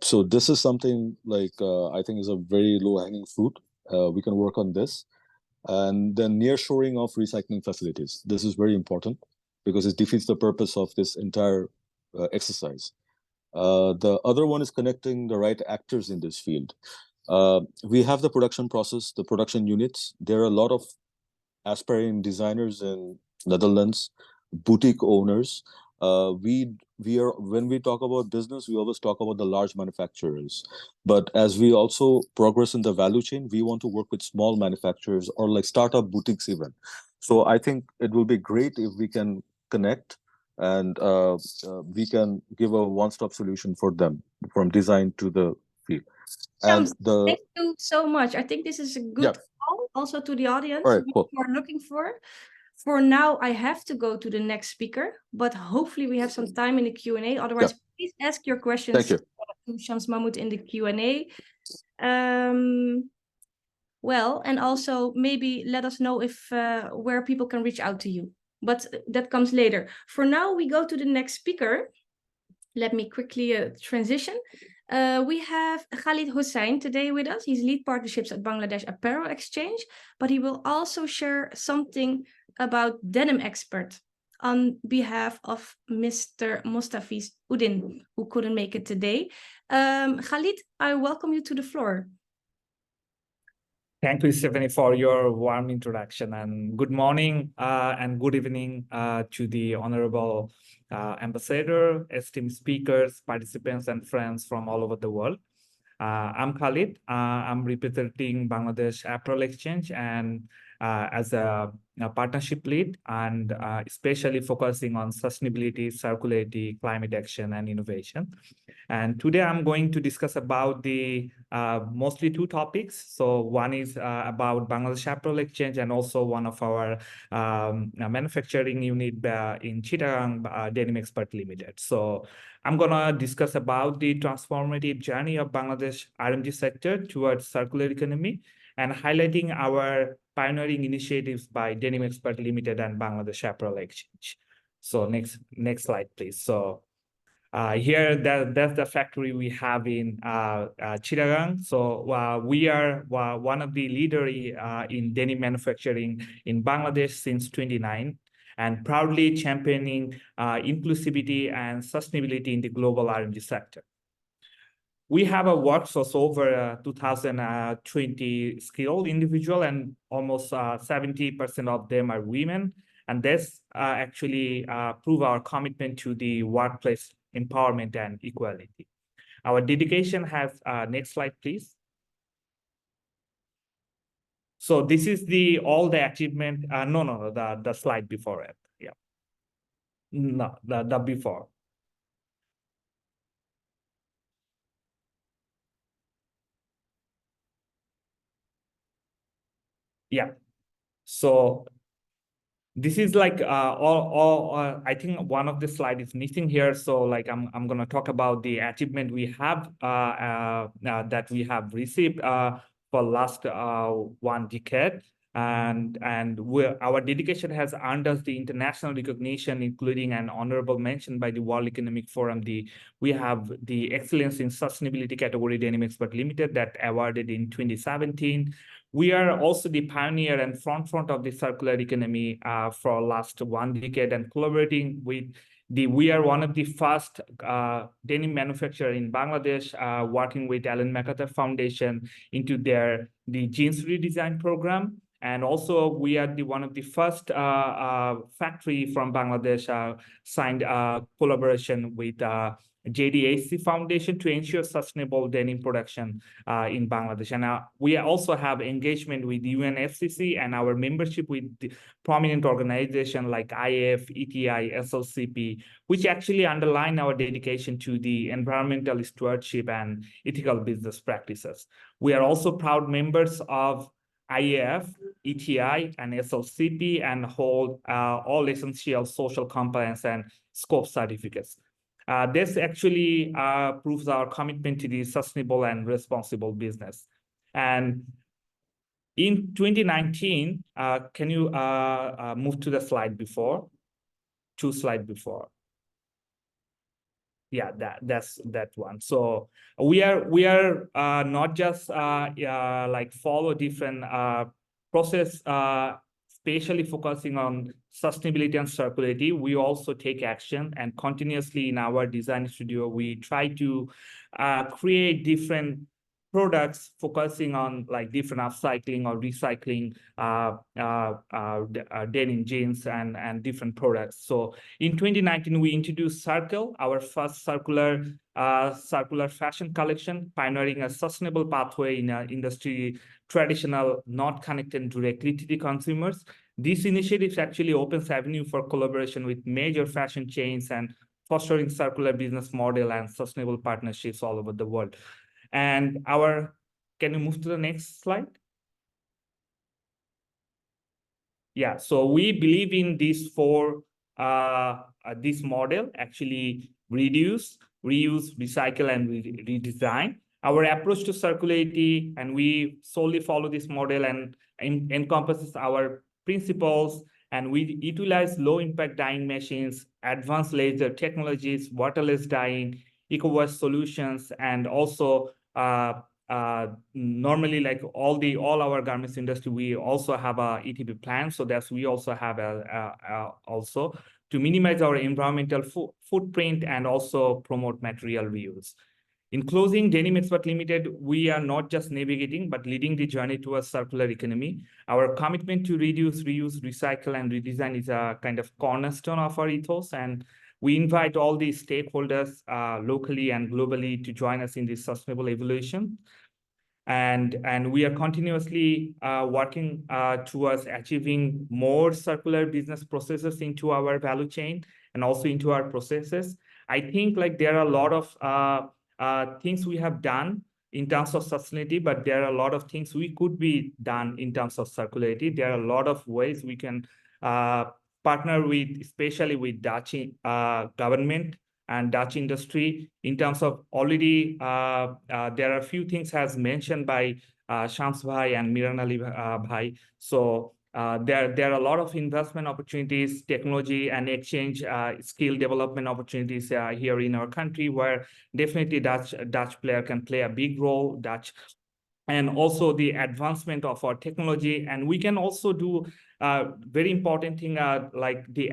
So this is something like I think is a very low hanging fruit. We can work on this. And then nearshoring of recycling facilities. This is very important because it defeats the purpose of this entire exercise. The other one is connecting the right actors in this field. We have the production process, the production units. There are a lot of aspiring designers in Netherlands, boutique owners. We are, when we talk about business, we always talk about the large manufacturers. But as we also progress in the value chain, we want to work with small manufacturers or like startup boutiques even. So I think it will be great if we can connect and we can give a one-stop solution for them from design to the field. And thank you so much. I think this is a good call also to the audience. All right, cool. We're looking for. For now, I have to go to the next speaker, but hopefully we have some time in the Q&A. Otherwise, please ask your questions to Shams Mahmoud in the Q&A. Well, and also maybe let us know if where people can reach out to you. But that comes later. For now, we go to the next speaker. Let me quickly transition. We have Khalid Hussain today with us. He's lead partnerships at Bangladesh Apparel Exchange, but he will also share something about Denim Expert on behalf of Mr. Mostafiz Udin, who couldn't make it today. Khalid, I welcome you to the floor. Thank you, Stephanie, for your warm introduction, and good morning and good evening to the Honorable Ambassador, esteemed speakers, participants, and friends from all over the world. I'm Khalid. I'm representing Bangladesh Apparel Exchange and as a partnership lead, and especially focusing on sustainability, circularity, climate action, and innovation. And today I'm going to discuss about the mostly two topics. So one is about Bangladesh Apparel Exchange, and also one of our manufacturing unit in Chittagong, Denim Expert Limited. So I'm gonna discuss about the transformative journey of Bangladesh RMG sector towards circular economy, and highlighting our pioneering initiatives by Denim Expert Limited and Bangladesh Apparel Exchange. So next slide, please. So here, that's the factory we have in Chittagong. So we are one of the leaders in denim manufacturing in Bangladesh since 2009, and proudly championing inclusivity and sustainability in the global RMG sector. We have a workforce over 2,020 skilled individuals, and almost 70% of them are women. And this actually prove our commitment to the workplace empowerment and equality. Our dedication has, next slide, please. So this is all the achievement. No, the slide before it. Yeah. No, the before. Yeah. So this is like I think one of the slide is missing here. So like I'm gonna talk about the achievement we have that we have received for last 1 decade, and our dedication has earned us the international recognition, including an honorable mention by the World Economic Forum. We have the Excellence in Sustainability category, Denim Expert Limited, that awarded in 2017. We are also the pioneer and front of the circular economy for last 1 decade, and collaborating with we are one of the first denim manufacturer in Bangladesh, working with Ellen MacArthur Foundation into the jeans redesign program. And also, we are one of the first factory from Bangladesh signed a collaboration with JDHC Foundation to ensure sustainable denim production in Bangladesh. And we also have engagement with UNFCCC and our membership with the prominent organizations like IF, ETI, SLCP, which actually underline our dedication to the environmental stewardship and ethical business practices. We are also proud members of IAF, ETI, and SLCP, and hold all essential social compliance and scope certificates. This actually proves our commitment to the sustainable and responsible business. And in 2019, can you move to the slide before? 2 slides before. Yeah, that's that one. So we are not just like follow different process, especially focusing on sustainability and circularity. We also take action, and continuously in our design studio, we try to create different products focusing on like different upcycling or recycling denim jeans and different products. So in 2019, we introduced Circle, our first circular fashion collection, pioneering a sustainable pathway in an industry traditional, not connected directly to the consumers. This initiative actually opens avenue for collaboration with major fashion chains and fostering circular business model and sustainable partnerships all over the world. And can you move to the next slide? Yeah, so we believe in these 4, this model, actually reduce, reuse, recycle, and redesign. Our approach to circularity, and we solely follow this model and encompasses our principles, and we utilize low-impact dyeing machines, advanced laser technologies, waterless dyeing, eco-waste solutions, and also normally, like all our garments industry, we also have a ETP plan. So that's we also have also to minimize our environmental footprint and also promote material reuse. In closing, Denim Expert Limited, we are not just navigating, but leading the journey towards circular economy. Our commitment to reduce, reuse, recycle, and redesign is a kind of cornerstone of our ethos. And we invite all the stakeholders locally and globally to join us in this sustainable evolution. And we are continuously working towards achieving more circular business processes into our value chain and also into our processes. I think like there are a lot of things we have done in terms of sustainability, but there are a lot of things we could be done in terms of circularity. There are a lot of ways we can partner with, especially with Dutch government and Dutch industry in terms of already, there are a few things as mentioned by Shams Bhai and Miran Ali Bhai. So there are a lot of investment opportunities, technology and exchange skill development opportunities here in our country, where definitely Dutch player can play a big role, and also the advancement of our technology. And we can also do very important thing like the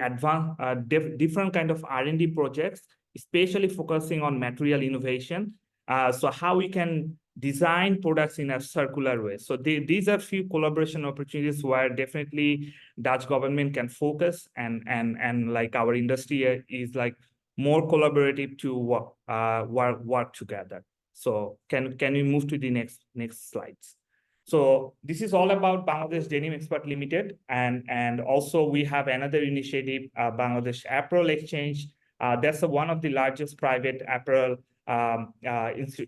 different kind of R&D projects, especially focusing on material innovation. So how we can design products in a circular way. So these are few collaboration opportunities where definitely Dutch government can focus, and like our industry is like more collaborative to work together. So can we move to the next slides? So this is all about Bangladesh Denim Expert Limited, and also we have another initiative, Bangladesh Apparel Exchange. That's one of the largest private apparel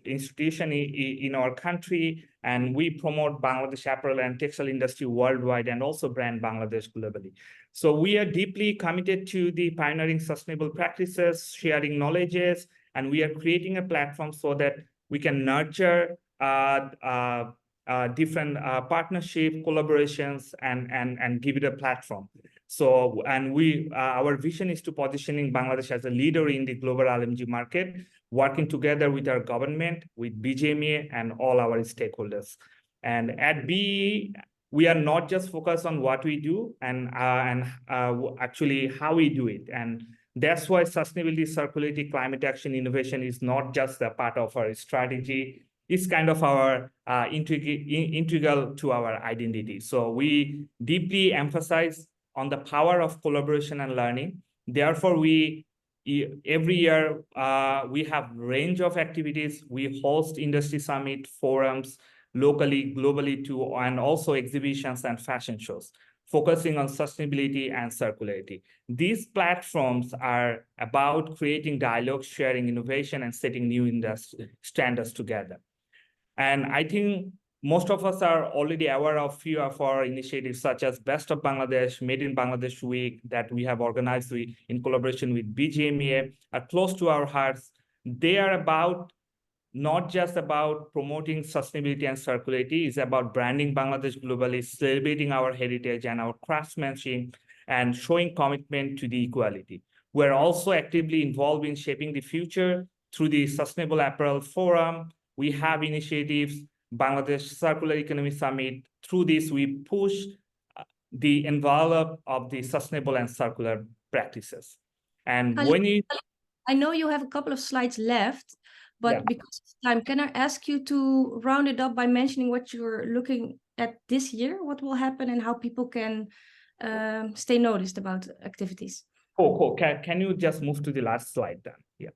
institution in our country, and we promote Bangladesh apparel and textile industry worldwide, and also brand Bangladesh globally. So we are deeply committed to the pioneering sustainable practices, sharing knowledges, and we are creating a platform so that we can nurture different partnership collaborations and give it a platform. So, and our vision is to positioning Bangladesh as a leader in the global RMG market, working together with our government, with BGMA, and all our stakeholders. And at BE, we are not just focused on what we do and actually how we do it. And that's why sustainability, circularity, climate action, innovation is not just a part of our strategy. is kind of our integral to our identity. So we deeply emphasize on the power of collaboration and learning. Therefore, every year we have range of activities. We host industry summit, forums, locally, globally too, and also exhibitions and fashion shows, focusing on sustainability and circularity. These platforms are about creating dialogue, sharing innovation, and setting new industry standards together. And I think most of us are already aware of few of our initiatives, such as Best of Bangladesh, Made in Bangladesh Week, that we have organized in collaboration with BGMEA, are close to our hearts. They are about not just about promoting sustainability and circularity, it's about branding Bangladesh globally, celebrating our heritage and our craftsmanship, and showing commitment to the equality. We're also actively involved in shaping the future through the Sustainable Apparel Forum. We have initiatives, Bangladesh Circular Economy Summit. Through this, we push the envelope of the sustainable and circular practices. And when you... I know you have a couple of slides left, but because of time, can I ask you to round it up by mentioning what you're looking at this year, what will happen and how people can stay noticed about activities? Cool. Can you just move to the last slide then? Yeah.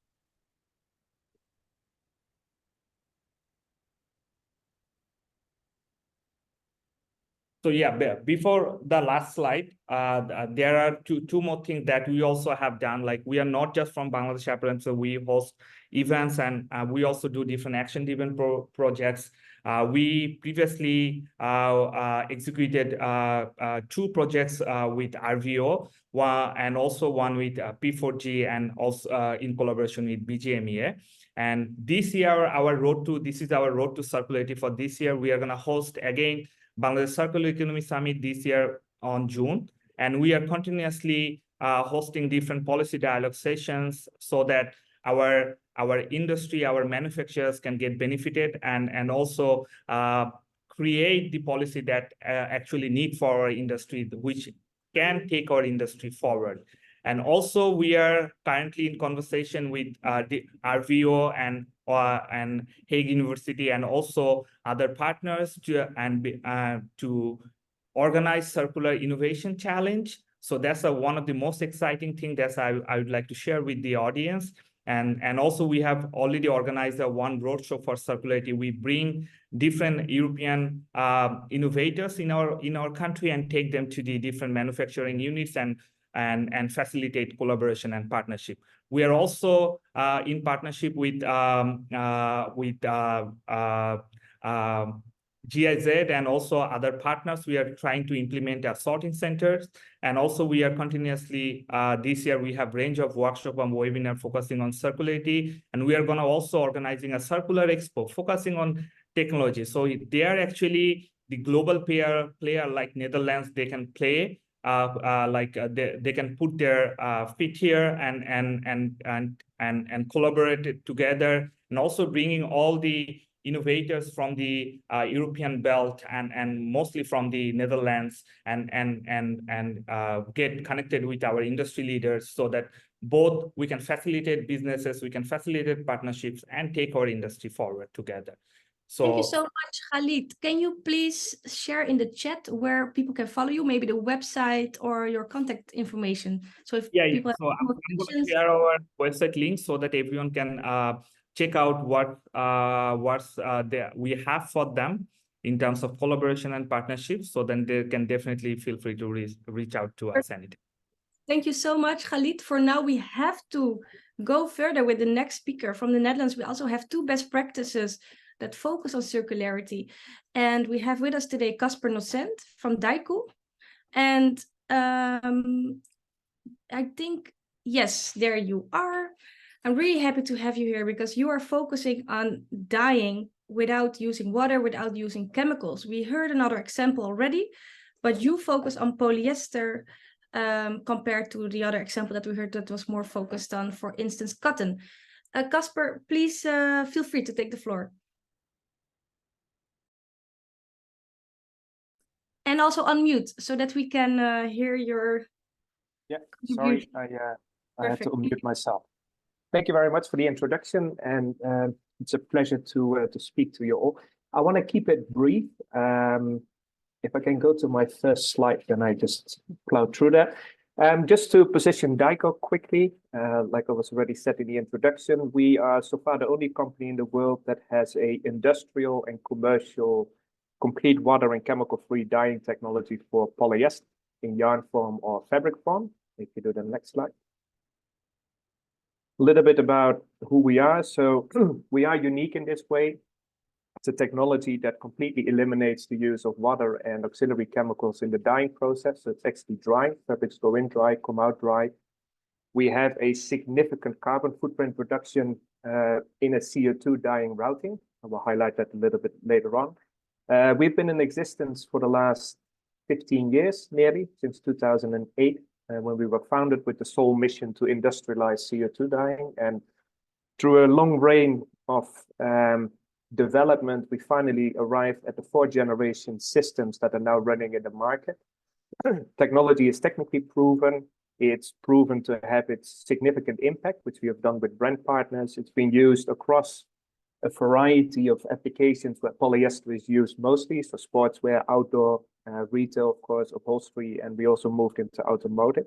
So yeah, before the last slide, there are two more things that we also have done. Like, we are not just from Bangladesh Apparel, so we host events, and we also do different action-driven projects. We previously executed 2 projects with RVO, and also one with P4G, and also in collaboration with BGMEA. And this year, this is our road to circularity for this year. We are going to host again Bangladesh Circular Economy Summit this year on June. And we are continuously hosting different policy dialogue sessions so that our industry, our manufacturers can get benefited, and also create the policy that actually need for our industry, which can take our industry forward. And also, we are currently in conversation with the RVO and Hague University, and also other partners to organize Circular Innovation Challenge. So that's one of the most exciting things that I would like to share with the audience. And also, we have already organized one roadshow for circularity. We bring different European innovators in our country and take them to the different manufacturing units and facilitate collaboration and partnership. We are also in partnership with GIZ and also other partners. We are trying to implement sorting centers. And also, we are continuously, this year, we have range of workshop and webinar focusing on circularity. And we are going to also organizing a circular expo focusing on technology. So they are actually the global player like Netherlands. They can play, they can put their feet here and collaborate together, and also bringing all the innovators from the European belt and mostly from the Netherlands and get connected with our industry leaders, so that both we can facilitate businesses, we can facilitate partnerships, and take our industry forward together. So, thank you so much, Khalid. Can you please share in the chat where people can follow you, maybe the website or your contact information? So if people have more questions, I'm going to share our website link so that everyone can check out what we have for them in terms of collaboration and partnerships. So then they can definitely feel free to reach out to us anytime. Thank you so much, Khalid. For now, we have to go further with the next speaker from the Netherlands. We also have 2 best practices that focus on circularity. And we have with us today Casper Nocent from Daiku. And I think, yes, there you are. I'm really happy to have you here because you are focusing on dyeing without using water, without using chemicals. We heard another example already, but you focus on polyester compared to the other example that we heard that was more focused on, for instance, cotton. Casper, please feel free to take the floor. And also unmute so that we can hear your... Yeah, sorry, I had to unmute myself. Thank you very much for the introduction, and It's a pleasure to speak to you all. I want to keep it brief. If I can go to my first slide, then I just plow through that. Just to position Dyco quickly, like I was already said in the introduction, we are so far the only company in the world that has a industrial and commercial complete water and chemical-free dyeing technology for polyester in yarn form or fabric form. If you do the next slide. A little bit about who we are. So we are unique in this way. It's a technology that completely eliminates the use of water and auxiliary chemicals in the dyeing process. So it's actually dry. Fabrics go in dry, come out dry. We have a significant carbon footprint reduction in a CO2 dyeing routing. I will highlight that a little bit later on. We've been in existence for the last 15 years, nearly, since 2008, when we were founded with the sole mission to industrialize CO2 dyeing. And through a long reign of development, we finally arrived at the 4th generation systems that are now running in the market. Technology is technically proven. It's proven to have its significant impact, which we have done with brand partners. It's been used across a variety of applications where polyester is used mostly, so sportswear, outdoor, retail, of course, upholstery, and we also moved into automotive.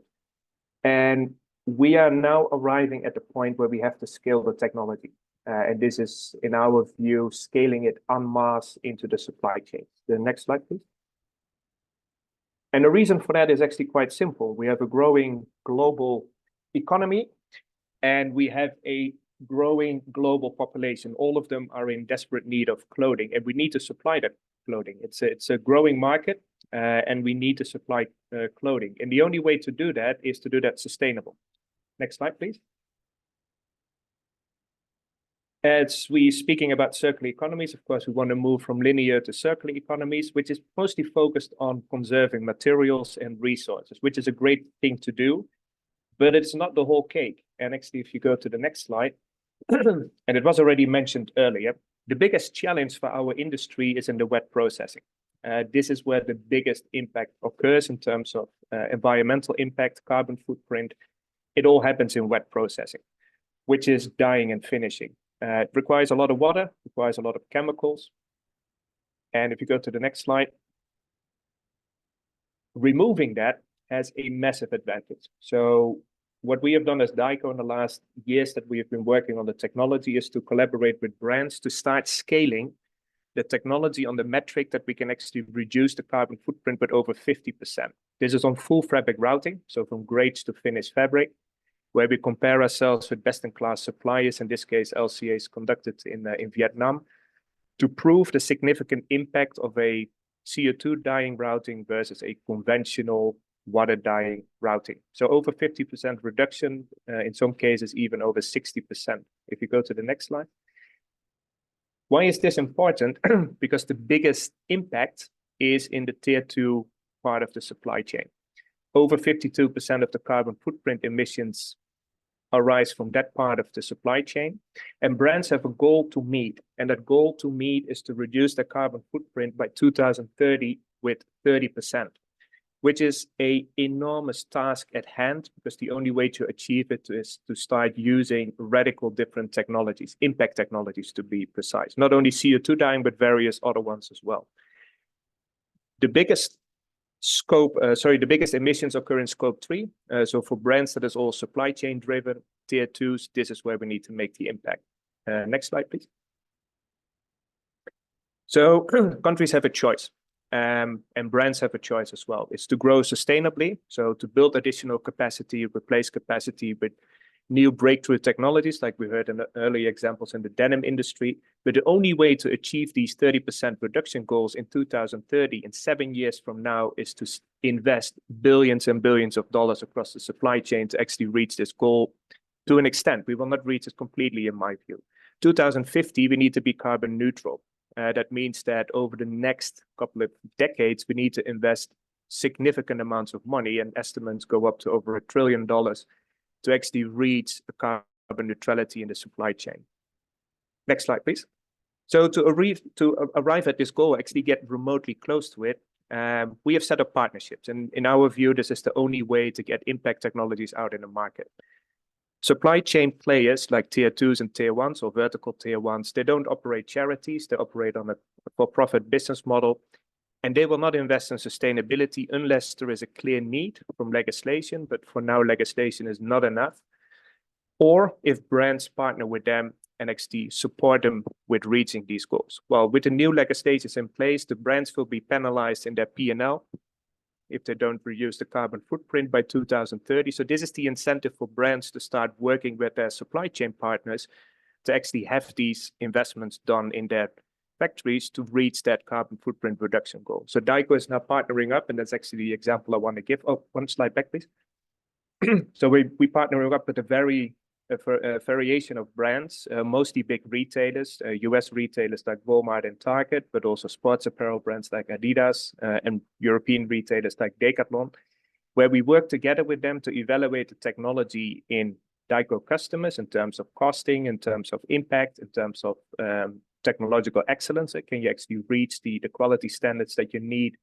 And we are now arriving at the point where we have to scale the technology. And this is, in our view, scaling it en masse into the supply chain. The next slide, please. And the reason for that is actually quite simple. We have a growing global economy, and we have a growing global population. All of them are in desperate need of clothing, and we need to supply that clothing. It's a growing market, and we need to supply clothing. And the only way to do that is to do that sustainable. Next slide, please. As we speaking about circular economies, of course, we want to move from linear to circular economies, which is mostly focused on conserving materials and resources, which is a great thing to do, but it's not the whole cake. And actually, if you go to the next slide, and it was already mentioned earlier, the biggest challenge for our industry is in the wet processing. This is where the biggest impact occurs in terms of environmental impact, carbon footprint. It all happens in wet processing, which is dyeing and finishing. It requires a lot of water, requires a lot of chemicals. And if you go to the next slide, removing that has a massive advantage. So what we have done as Dyco in the last years that we have been working on the technology is to collaborate with brands to start scaling the technology on the metric that we can actually reduce the carbon footprint by over 50%. This is on full fabric routing, so from grades to finished fabric, where we compare ourselves with best-in-class suppliers, in this case, LCAs conducted in Vietnam, to prove the significant impact of a CO2 dyeing routing versus a conventional water dyeing routing. So over 50% reduction, in some cases, even over 60%. If you go to the next slide. Why is this important? Because the biggest impact is in the tier 2 part of the supply chain. Over 52% of the carbon footprint emissions arise from that part of the supply chain. And brands have a goal to meet. And that goal to meet is to reduce their carbon footprint by 2030 with 30%, which is an enormous task at hand, because the only way to achieve it is to start using radical different technologies, impact technologies to be precise. Not only CO2 dyeing, but various other ones as well. The biggest the biggest emissions occur in scope 3. So for brands that is all supply chain driven, tier 2s, this is where we need to make the impact. Next slide, please. So countries have a choice, and brands have a choice as well. It's to grow sustainably, so to build additional capacity, replace capacity with new breakthrough technologies, like we heard in the earlier examples in the denim industry. But the only way to achieve these 30% reduction goals in 2030, in 7 years from now, is to invest billions and billions of dollars across the supply chain to actually reach this goal to an extent. We will not reach it completely, in my view. 2050, we need to be carbon neutral. That means that over the next couple of decades, we need to invest significant amounts of money, and estimates go up to over $1 trillion to actually reach the carbon neutrality in the supply chain. Next slide, please. So to arrive at this goal, actually get remotely close to it, we have set up partnerships. And in our view, this is the only way to get impact technologies out in the market. Supply chain players like tier 2s and tier 1s or vertical tier 1s, they don't operate charities, they operate on a for-profit business model, and they will not invest in sustainability unless there is a clear need from legislation, but for now legislation is not enough, or if brands partner with them and actually support them with reaching these goals. Well, with the new legislations in place, the brands will be penalized in their P&L if they don't reduce the carbon footprint by 2030. So this is the incentive for brands to start working with their supply chain partners to actually have these investments done in their factories to reach that carbon footprint reduction goal. So Dyco is now partnering up, and that's actually the example I want to give. Oh, one slide back, please. So we partnering up with a variation of brands, mostly big retailers, US retailers like Walmart and Target, but also sports apparel brands like Adidas and European retailers like Decathlon, where we work together with them to evaluate the technology in Dyco customers in terms of costing, in terms of impact, in terms of technological excellence. Can you actually reach the quality standards that you need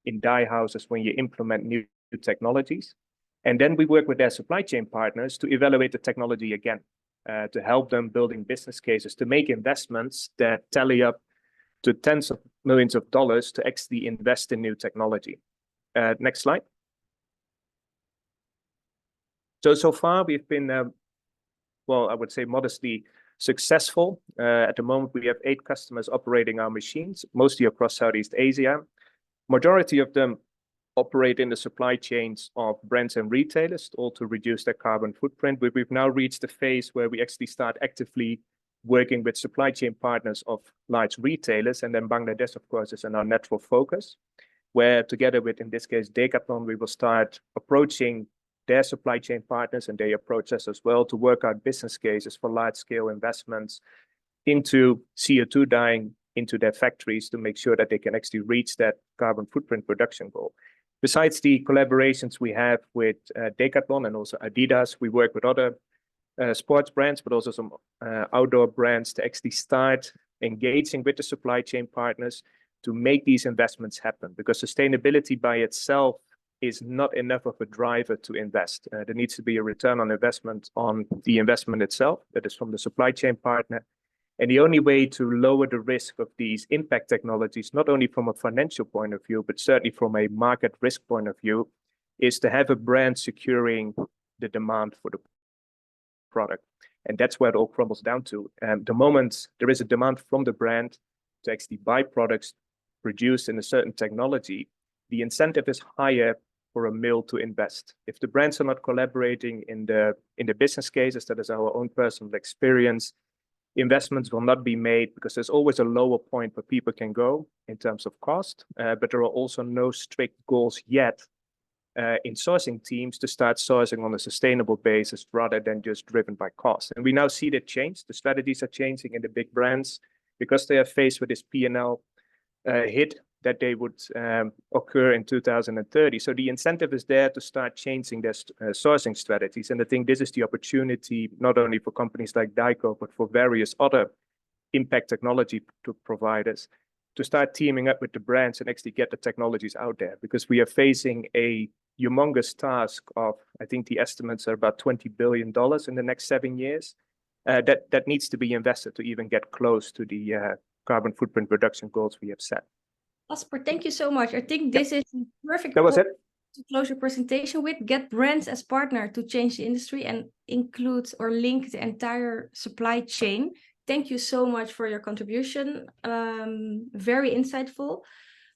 in dye houses when you implement new technologies? And then we work with their supply chain partners to evaluate the technology again, to help them building business cases, to make investments that tally up to tens of millions of dollars to actually invest in new technology. Next slide. So far we've been, well, I would say modestly successful. At the moment, we have 8 customers operating our machines, mostly across Southeast Asia. Majority of them operate in the supply chains of brands and retailers, all to reduce their carbon footprint. But we've now reached the phase where we actually start actively working with supply chain partners of large retailers. And then Bangladesh, of course, is in our natural focus, where together with, in this case, Decathlon, we will start approaching their supply chain partners, and they approach us as well to work out business cases for large-scale investments into CO2 dyeing into their factories to make sure that they can actually reach that carbon footprint reduction goal. Besides the collaborations we have with Decathlon and also Adidas, we work with other sports brands, but also some outdoor brands to actually start engaging with the supply chain partners to make these investments happen. Because sustainability by itself is not enough of a driver to invest. There needs to be a return on investment on the investment itself, that is from the supply chain partner. And the only way to lower the risk of these impact technologies, not only from a financial point of view, but certainly from a market risk point of view, is to have a brand securing the demand for the product. And that's where it all crumbles down to. The moment there is a demand from the brand to actually buy products produced in a certain technology, the incentive is higher for a mill to invest. If the brands are not collaborating in the business cases, that is our own personal experience, investments will not be made because there's always a lower point where people can go in terms of cost, but there are also no strict goals yet in sourcing teams to start sourcing on a sustainable basis rather than just driven by cost. And we now see that change. The strategies are changing in the big brands because they are faced with this P&L hit that they would occur in 2030. So the incentive is there to start changing their sourcing strategies. And I think this is the opportunity, not only for companies like Dyco, but for various other impact technology providers to start teaming up with the brands and actually get the technologies out there, because we are facing a humongous task of, I think the estimates are about $20 billion in the next 7 years. That needs to be invested to even get close to the carbon footprint reduction goals we have set. Oscar, thank you so much. I think this is perfect. That was it. To close your presentation with, get brands as partner to change the industry and include or link the entire supply chain. Thank you so much for your contribution. Very insightful.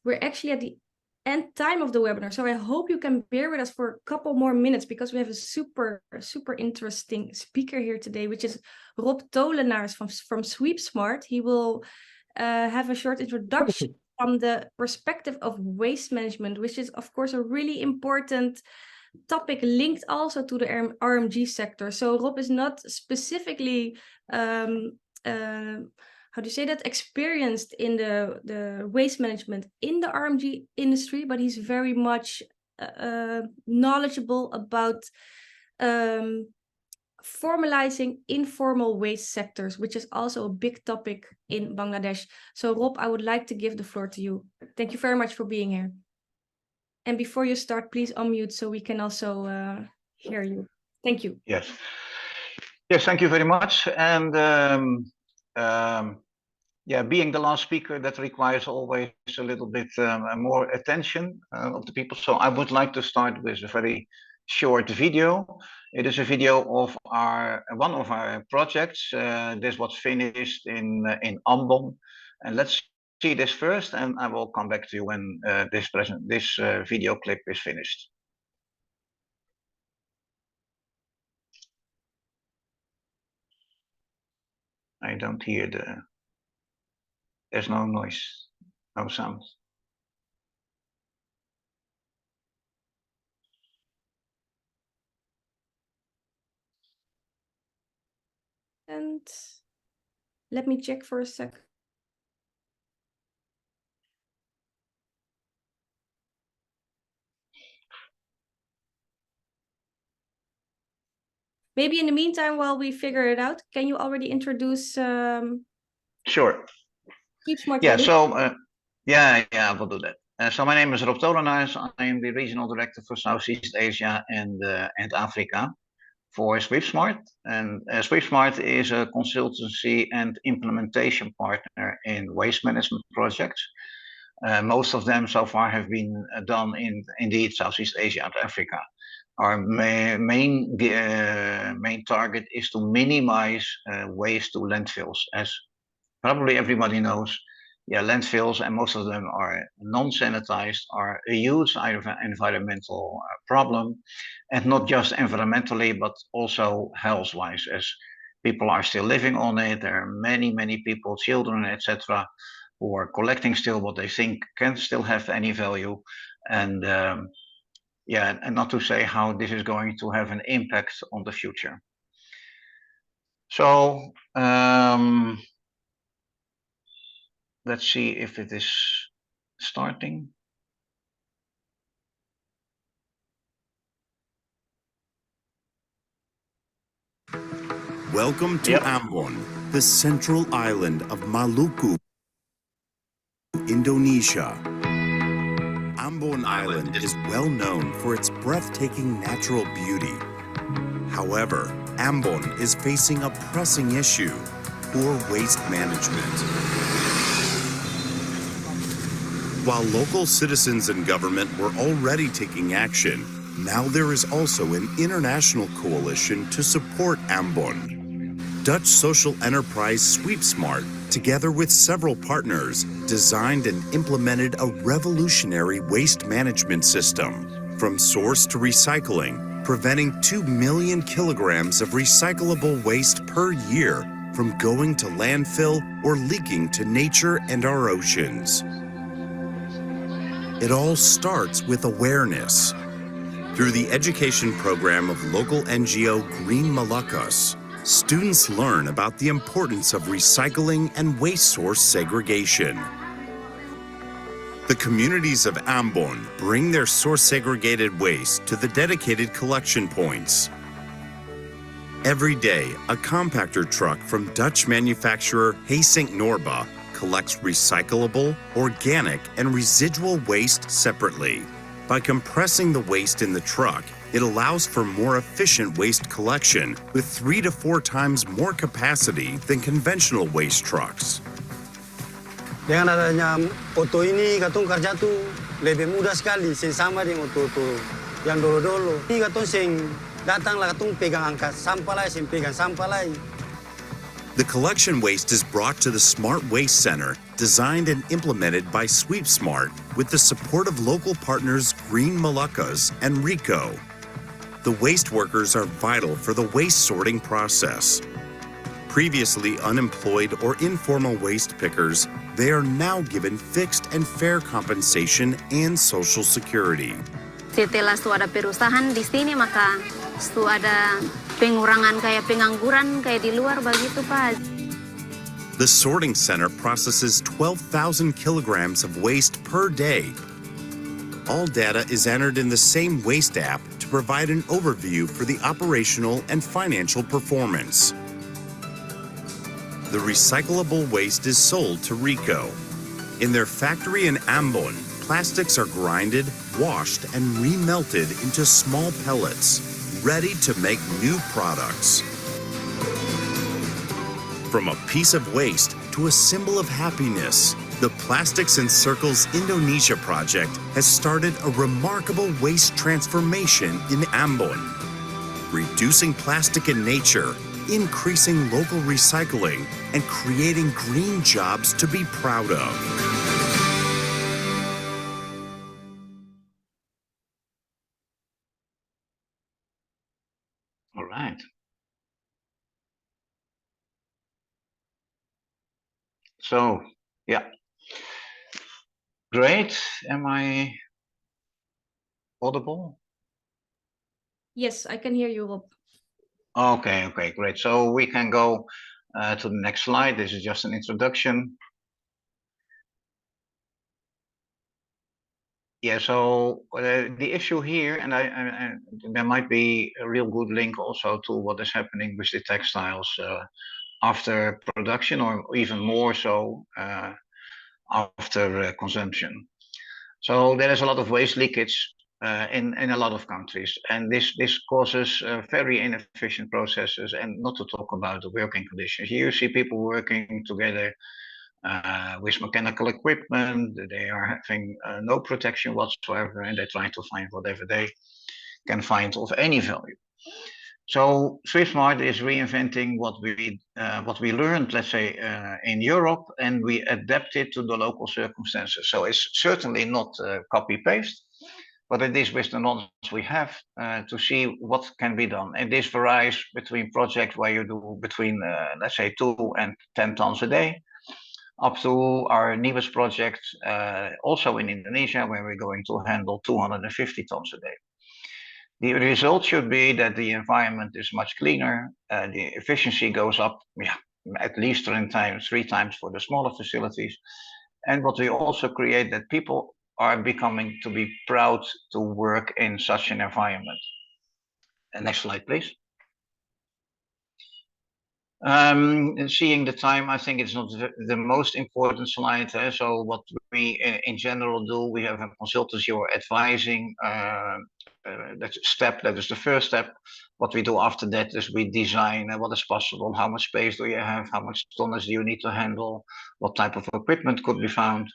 We're actually at the end time of the webinar, so I hope you can bear with us for a couple more minutes because we have a super interesting speaker here today, which is Rob Tolenaars from SweepSmart. He will have a short introduction from the perspective of waste management, which is, of course, a really important topic linked also to the RMG sector. So Rob is not specifically, how do you say that, experienced in the waste management in the RMG industry, but he's very much knowledgeable about formalizing informal waste sectors, which is also a big topic in Bangladesh. So Rob, I would like to give the floor to you. Thank you very much for being here. And before you start, please unmute so we can also hear you. Thank you. Yes. Yes, thank you very much. And yeah, being the last speaker, that requires always a little bit more attention of the people. So I would like to start with a very short video. It is a video of one of our projects. This was finished in Ambon, and let's see this first, and I will come back to you when this video clip is finished. I don't hear there's no noise, no sound. And let me check for a sec. Maybe in the meantime, while we figure it out, can you already introduce Sure. Yeah, so yeah, I will do that. So my name is Rob Tolenaars. I am the Regional Director for Southeast Asia and Africa for SweepSmart. And SweepSmart is a consultancy and implementation partner in waste management projects. Most of them so far have been done in indeed Southeast Asia and Africa. Our main target is to minimize waste to landfills. As probably everybody knows, yeah, landfills, and most of them are non-sanitized, are a huge environmental problem, and not just environmentally, but also health-wise, as people are still living on it. There are many people, children, etc., who are collecting still what they think can still have any value, and yeah, and not to say how this is going to have an impact on the future. So let's see if it is starting. Welcome to Ambon, the central island of Maluku, Indonesia. Ambon Island is well known for its breathtaking natural beauty. However, Ambon is facing a pressing issue: poor waste management. While local citizens and government were already taking action, now there is also an international coalition to support Ambon. Dutch social enterprise SweepSmart, together with several partners, designed and implemented a revolutionary waste management system. From source to recycling, preventing 2 million kilograms of recyclable waste per year from going to landfill or leaking to nature and our oceans. It all starts with awareness. Through the education program of local NGO Green Moluccas, students learn about the importance of recycling and waste source segregation. The communities of Ambon bring their source segregated waste to the dedicated collection points. Every day, a compactor truck from Dutch manufacturer Heesink Norba collects recyclable, organic, and residual waste separately. By compressing the waste in the truck, it allows for more efficient waste collection with 3 to 4 times more capacity than conventional waste trucks. Dengan adanya oto ini, katong kerja tu lebih mudah sekali, sama dengan oto yang dolo-dolo. Ini katong sing datang lah, katong pegang angkat sampah lah, sing pegang sampah lah. The collection waste is brought to the Smart Waste Center, designed and implemented by SweepSmart with the support of local partners Green Moluccas and RICO. The waste workers are vital for the waste sorting process. Previously unemployed or informal waste pickers, they are now given fixed and fair compensation and Social Security. Setelah ada perusahaan di sini, maka ada pengurangan kayak pengangguran kayak di luar begitu, Pak. The sorting center processes 12,000 kilograms of waste per day. All data is entered in the same waste app to provide an overview for the operational and financial performance. The recyclable waste is sold to RICO. In their factory in Ambon, plastics are grinded, washed, and remelted into small pellets, ready to make new products. From a piece of waste to a symbol of happiness, the Plastics in Circles Indonesia project has started a remarkable waste transformation in Ambon, reducing plastic in nature, increasing local recycling, and creating green jobs to be proud of. All right. So, yeah. Great. Am I audible? Yes, I can hear you, Rob. Okay, great. So we can go to the next slide. This is just an introduction. Yeah, so the issue here, and there might be a real good link also to what is happening with the textiles after production, or even more so after consumption. So there is a lot of waste leakage in a lot of countries, and this causes very inefficient processes, and not to talk about the working conditions. Here you see people working together with mechanical equipment. They are having no protection whatsoever, and they try to find whatever they can find of any value. So SwiftSmart is reinventing what we learned, let's say, in Europe, and we adapt it to the local circumstances. So it's certainly not copy paste, but it is with the knowledge we have to see what can be done. And this varies between projects where you do between, let's say, 2 and 10 tons a day, up to our newest project, also in Indonesia, where we're going to handle 250 tons a day. The result should be that the environment is much cleaner, the efficiency goes up, at least 3 times for the smaller facilities. And what we also create, that people are becoming to be proud to work in such an environment. Next slide, please. Seeing the time, I think it's not the most important slide. So what we in general do, we have a consultancy or advising that is the first step. What we do after that is we design what is possible, how much space do you have, how much tonnage do you need to handle, what type of equipment could be found.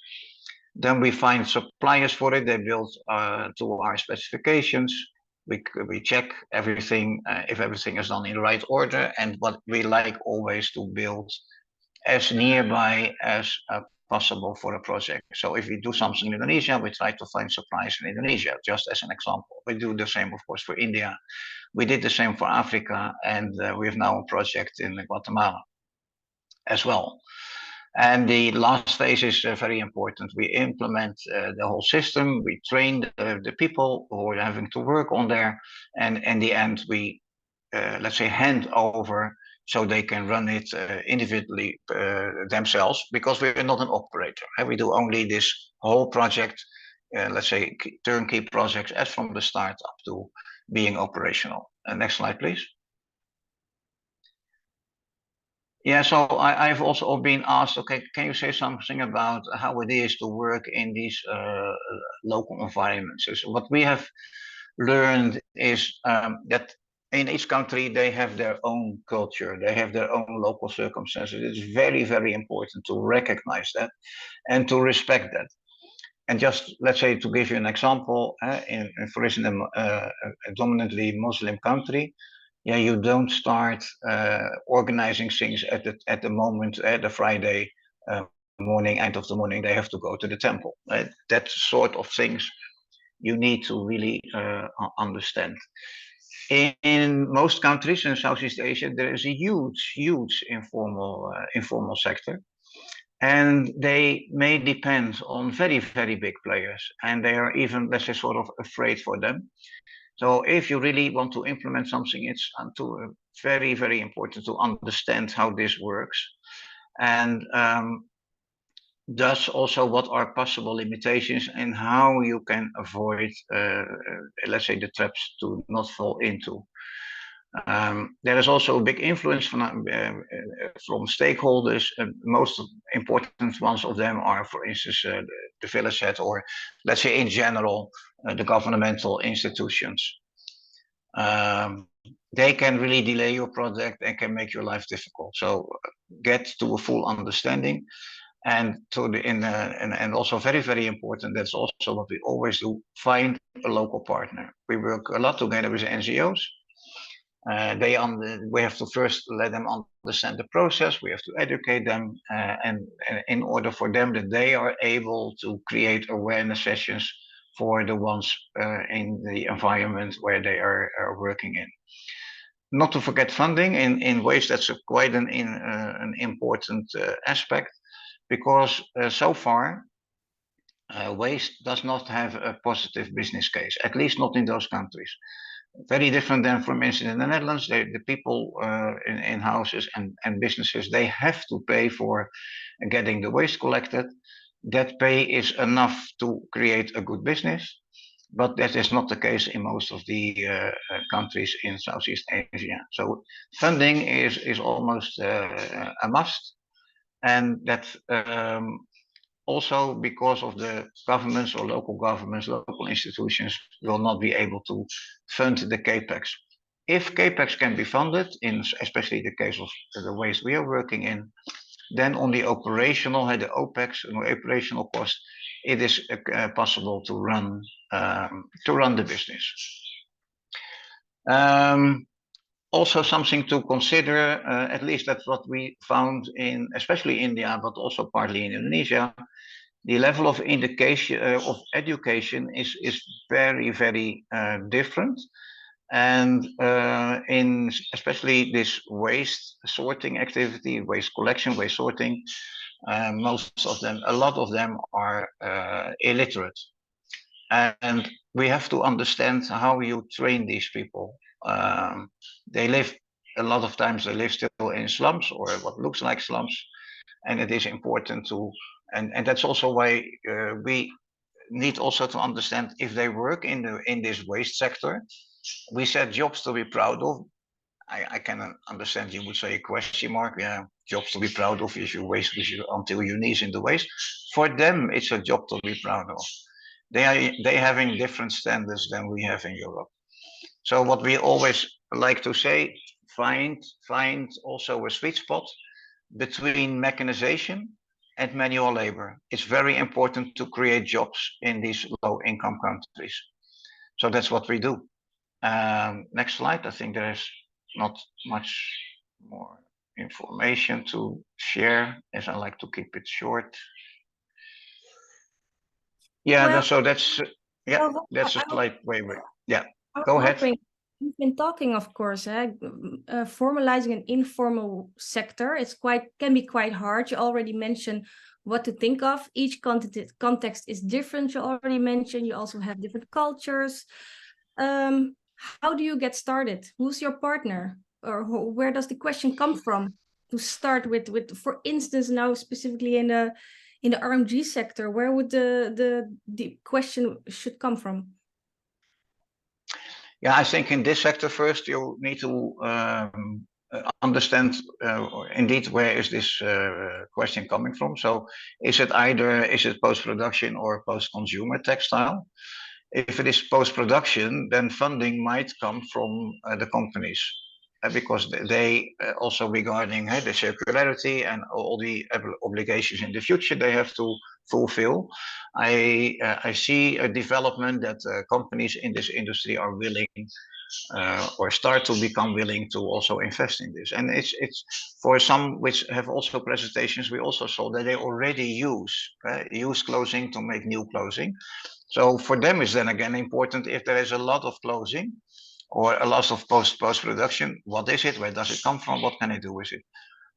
Then we find suppliers for it, they build to our specifications. We check everything, if everything is done in the right order, and what we like always to build as nearby as possible for a project. So if we do something in Indonesia, we try to find suppliers in Indonesia, just as an example. We do the same, of course, for India. We did the same for Africa, and we have now a project in Guatemala as well. And the last phase is very important. We implement the whole system. We train the people who are having to work on there. And in the end, we, let's say, hand over so they can run it individually themselves, because we're not an operator. We do only this whole project, let's say, turnkey projects, as from the start up to being operational. Next slide, please. Yeah, so I've also been asked, okay, can you say something about how it is to work in these local environments? So what we have learned is that in each country, they have their own culture, they have their own local circumstances. It's very, very important to recognize that and to respect that. And just, let's say, to give you an example, for instance, a dominantly Muslim country, yeah, you don't start organizing things at the moment, the Friday morning, end of the morning, they have to go to the temple. That sort of things you need to really understand. In most countries in Southeast Asia, there is a huge informal sector, and they may depend on very, very big players, and they are even, let's say, sort of afraid for them. So if you really want to implement something, it's very, very important to understand how this works, and thus also what are possible limitations and how you can avoid, let's say, the traps to not fall into. There is also a big influence from stakeholders. Most important ones of them are, for instance, the village head, or let's say in general, the governmental institutions. they can really delay your project and can make your life difficult. So get to a full understanding, and and also very, very important, that's also what we always do, find a local partner. We work a lot together with NGOs. We have to first let them understand the process. We have to educate them, and in order for them that they are able to create awareness sessions for the ones in the environment where they are working in. Not to forget funding in waste. That's quite an important aspect, because so far waste does not have a positive business case, at least not in those countries. Very different than, for instance, in the Netherlands. The people in houses and businesses, they have to pay for getting the waste collected. That pay is enough to create a good business, but that is not the case in most of the countries in Southeast Asia. So funding is almost a must, and that also because of the governments or local governments, local institutions will not be able to fund the capex. If capex can be funded, in especially the case of the waste we are working in, then on the operational, the OPEX and operational cost, it is possible to run the business. Also something to consider, at least that's what we found in especially India, but also partly in Indonesia. The level of education is very, very different. And in especially this waste sorting activity, waste collection, waste sorting, a lot of them are illiterate. And we have to understand how you train these people. A lot of times they live still in slums or what looks like slums. And it is important to, and that's also why we need also to understand if they work in this waste sector. We said jobs to be proud of. I can understand you would say a question mark. Yeah, jobs to be proud of if you waste until your knees in the waste. For them, it's a job to be proud of. They having different standards than we have in Europe. So what we always like to say, find also a sweet spot between mechanization and manual labor. It's very important to create jobs in these low-income countries. So that's what we do. Next slide. I think there's not much more information to share, as I like to keep it short. Yeah, well, so that's that's a slight way. Yeah, go ahead. We've been talking, of course, formalizing an informal sector. Can be quite hard. You already mentioned what to think of. Each context is different. You already mentioned you also have different cultures. How do you get started? Who's your partner, or where does the question come from to start with? For instance, now specifically in the RMG sector, where would the question should come from? Yeah, I think in this sector first you need to understand indeed where is this question coming from. So is it post-production or post-consumer textile? If it is post-production, then funding might come from the companies because they also regarding the circularity and all the obligations in the future they have to fulfill. I see a development that companies in this industry are willing or start to become willing to also invest in this. And it's for some which have also presentations, we also saw that they already use clothing to make new clothing. So for them is then again important if there is a lot of clothing or a lot of post-production, what is it? Where does it come from? What can I do with it?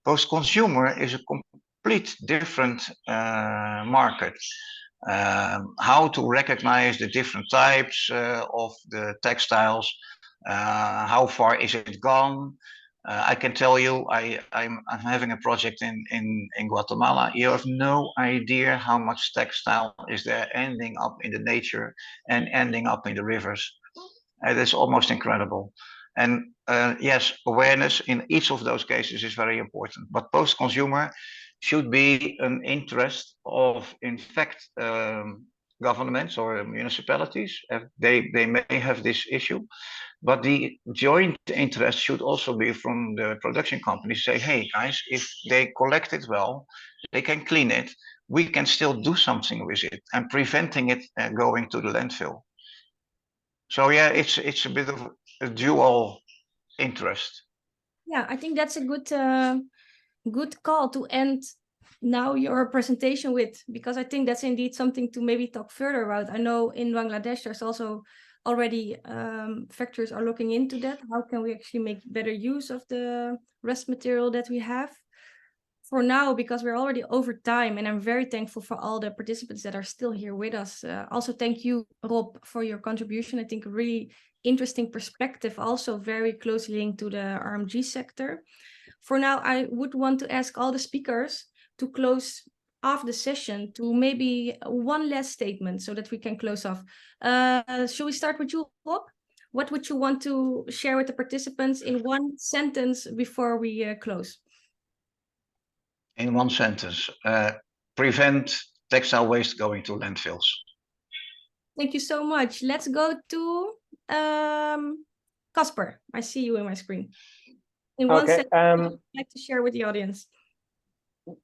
Post-consumer is a complete different market. How to recognize the different types of the textiles, how far is it gone? I can tell you, I'm having a project in Guatemala. You have no idea how much textile is there ending up in the nature and ending up in the rivers. It is almost incredible. And yes, awareness in each of those cases is very important. But post-consumer should be an interest of, in fact, governments or municipalities. They may have this issue. But the joint interest should also be from the production companies. Say, hey guys, if they collect it well, they can clean it. We can still do something with it and preventing it going to the landfill. So yeah, it's a bit of a dual interest. Yeah, I think that's a good call to end now your presentation with, because I think that's indeed something to maybe talk further about. I know in Bangladesh there's also already factories are looking into that. How can we actually make better use of the rest material that we have? For now, because we're already over time, and I'm very thankful for all the participants that are still here with us. Also, thank you, Rob, for your contribution. I think a really interesting perspective, also very closely linked to the RMG sector. For now, I would want to ask all the speakers to close off the session to maybe one last statement so that we can close off. Shall we start with you, Rob? What would you want to share with the participants in one sentence before we close? In one sentence, prevent textile waste going to landfills. Thank you so much. Let's go to Casper. I see you in my screen. In one sentence, what would you like to share with the audience?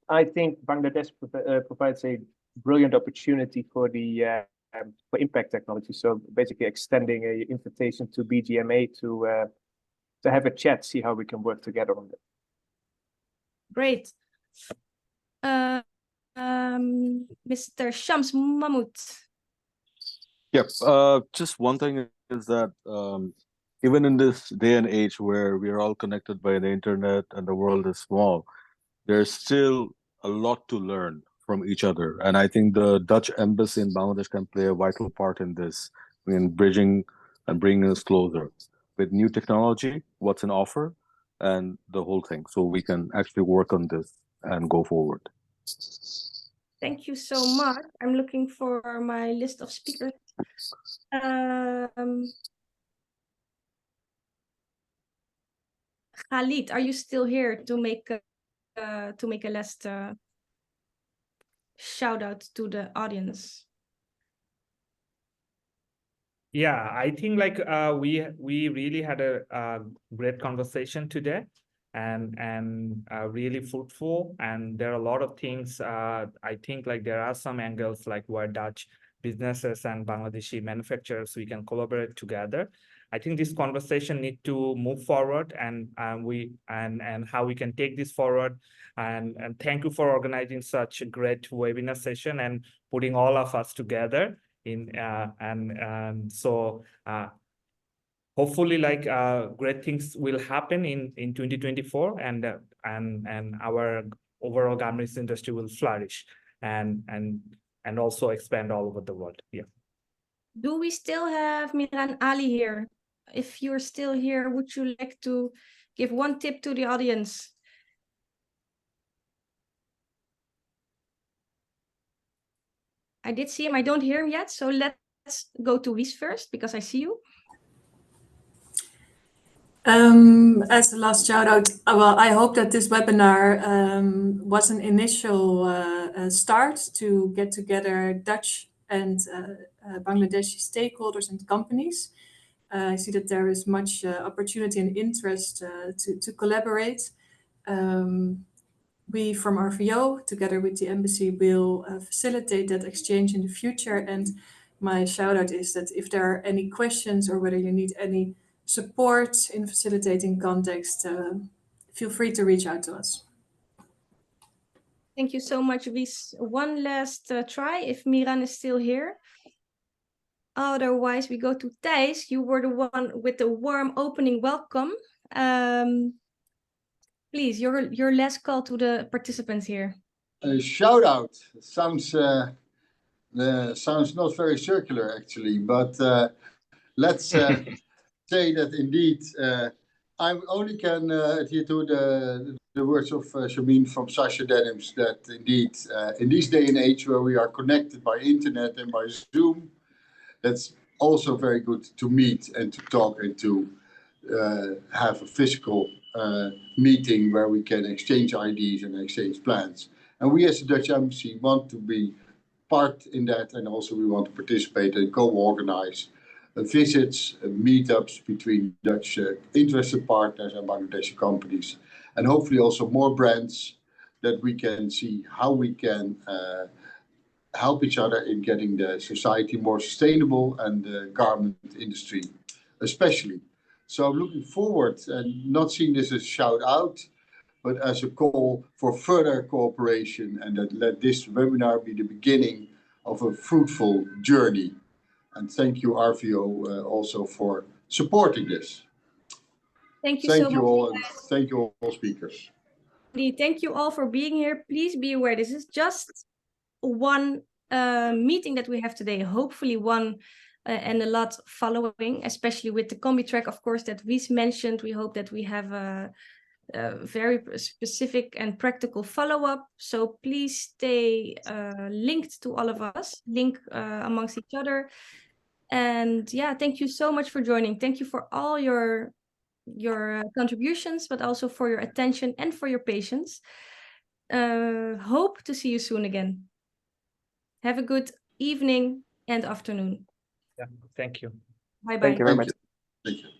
I think Bangladesh provides a brilliant opportunity for the for impact technology. So basically extending an invitation to BGMA to have a chat, see how we can work together on that. Great. Mr. Shams Mahmoud. Yep. Just one thing is that even in this day and age where we are all connected by the internet and the world is small, there's still a lot to learn from each other. And I think the Dutch embassy in Bangladesh can play a vital part in this, in bridging and bringing us closer with new technology, what's an offer, and the whole thing. So we can actually work on this and go forward. Thank you so much. I'm looking for my list of speakers. Khalid, are you still here to make a last shout out to the audience? Yeah, I think like we really had a great conversation today, and really fruitful. And there are a lot of things. I think like there are some angles like where Dutch businesses and Bangladeshi manufacturers we can collaborate together. I think this conversation need to move forward, and how we can take this forward. And thank you for organizing such a great webinar session and putting all of us together in so hopefully like great things will happen in 2024, and our overall garments industry will flourish and also expand all over the world. Yeah. Do we still have Miran Ali here? If you're still here, would you like to give one tip to the audience? I did see him. I don't hear him yet. So let's go to Wies first, because I see you. As a last shout out, well, I hope that this webinar was an initial start to get together Dutch and Bangladeshi stakeholders and companies. I see that there is much opportunity and interest to collaborate. We from RVO, together with the embassy, will facilitate that exchange in the future. And my shout out is that if there are any questions or whether you need any support in facilitating context, feel free to reach out to us. Thank you so much, Wies. One last try, if Miran is still here. Otherwise, we go to Thijs. You were the one with the warm opening welcome. Please, your last call to the participants here. A shout out sounds not very circular actually, but let's say that indeed I only can adhere to the words of Shameen from Sasha Denims, that indeed in this day and age where we are connected by internet and by Zoom, that's also very good to meet and to talk and to have a physical meeting where we can exchange ideas and exchange plans. And we as the Dutch Embassy want to be part in that, and also we want to participate and co-organize visits, meetups between Dutch interested partners and Bangladeshi companies, and hopefully also more brands that we can see how we can help each other in getting the society more sustainable and the garment industry especially. So I'm looking forward and not seeing this as a shout out, but as a call for further cooperation, and that let this webinar be the beginning of a fruitful journey. And thank you, RVO, also for supporting this. Thank you so much. Thank you all, and thank you all speakers. Thank you all for being here. Please be aware, this is just one meeting that we have today, hopefully one and a lot following, especially with the combi track, of course, that Wies mentioned. We hope that we have a very specific and practical follow-up. So please stay linked to all of us, link amongst each other. And yeah, thank you so much for joining. Thank you for all your contributions, but also for your attention and for your patience. Hope to see you soon again. Have a good evening and afternoon. Yeah, thank you. Bye-bye. Thank you very much. Thank you.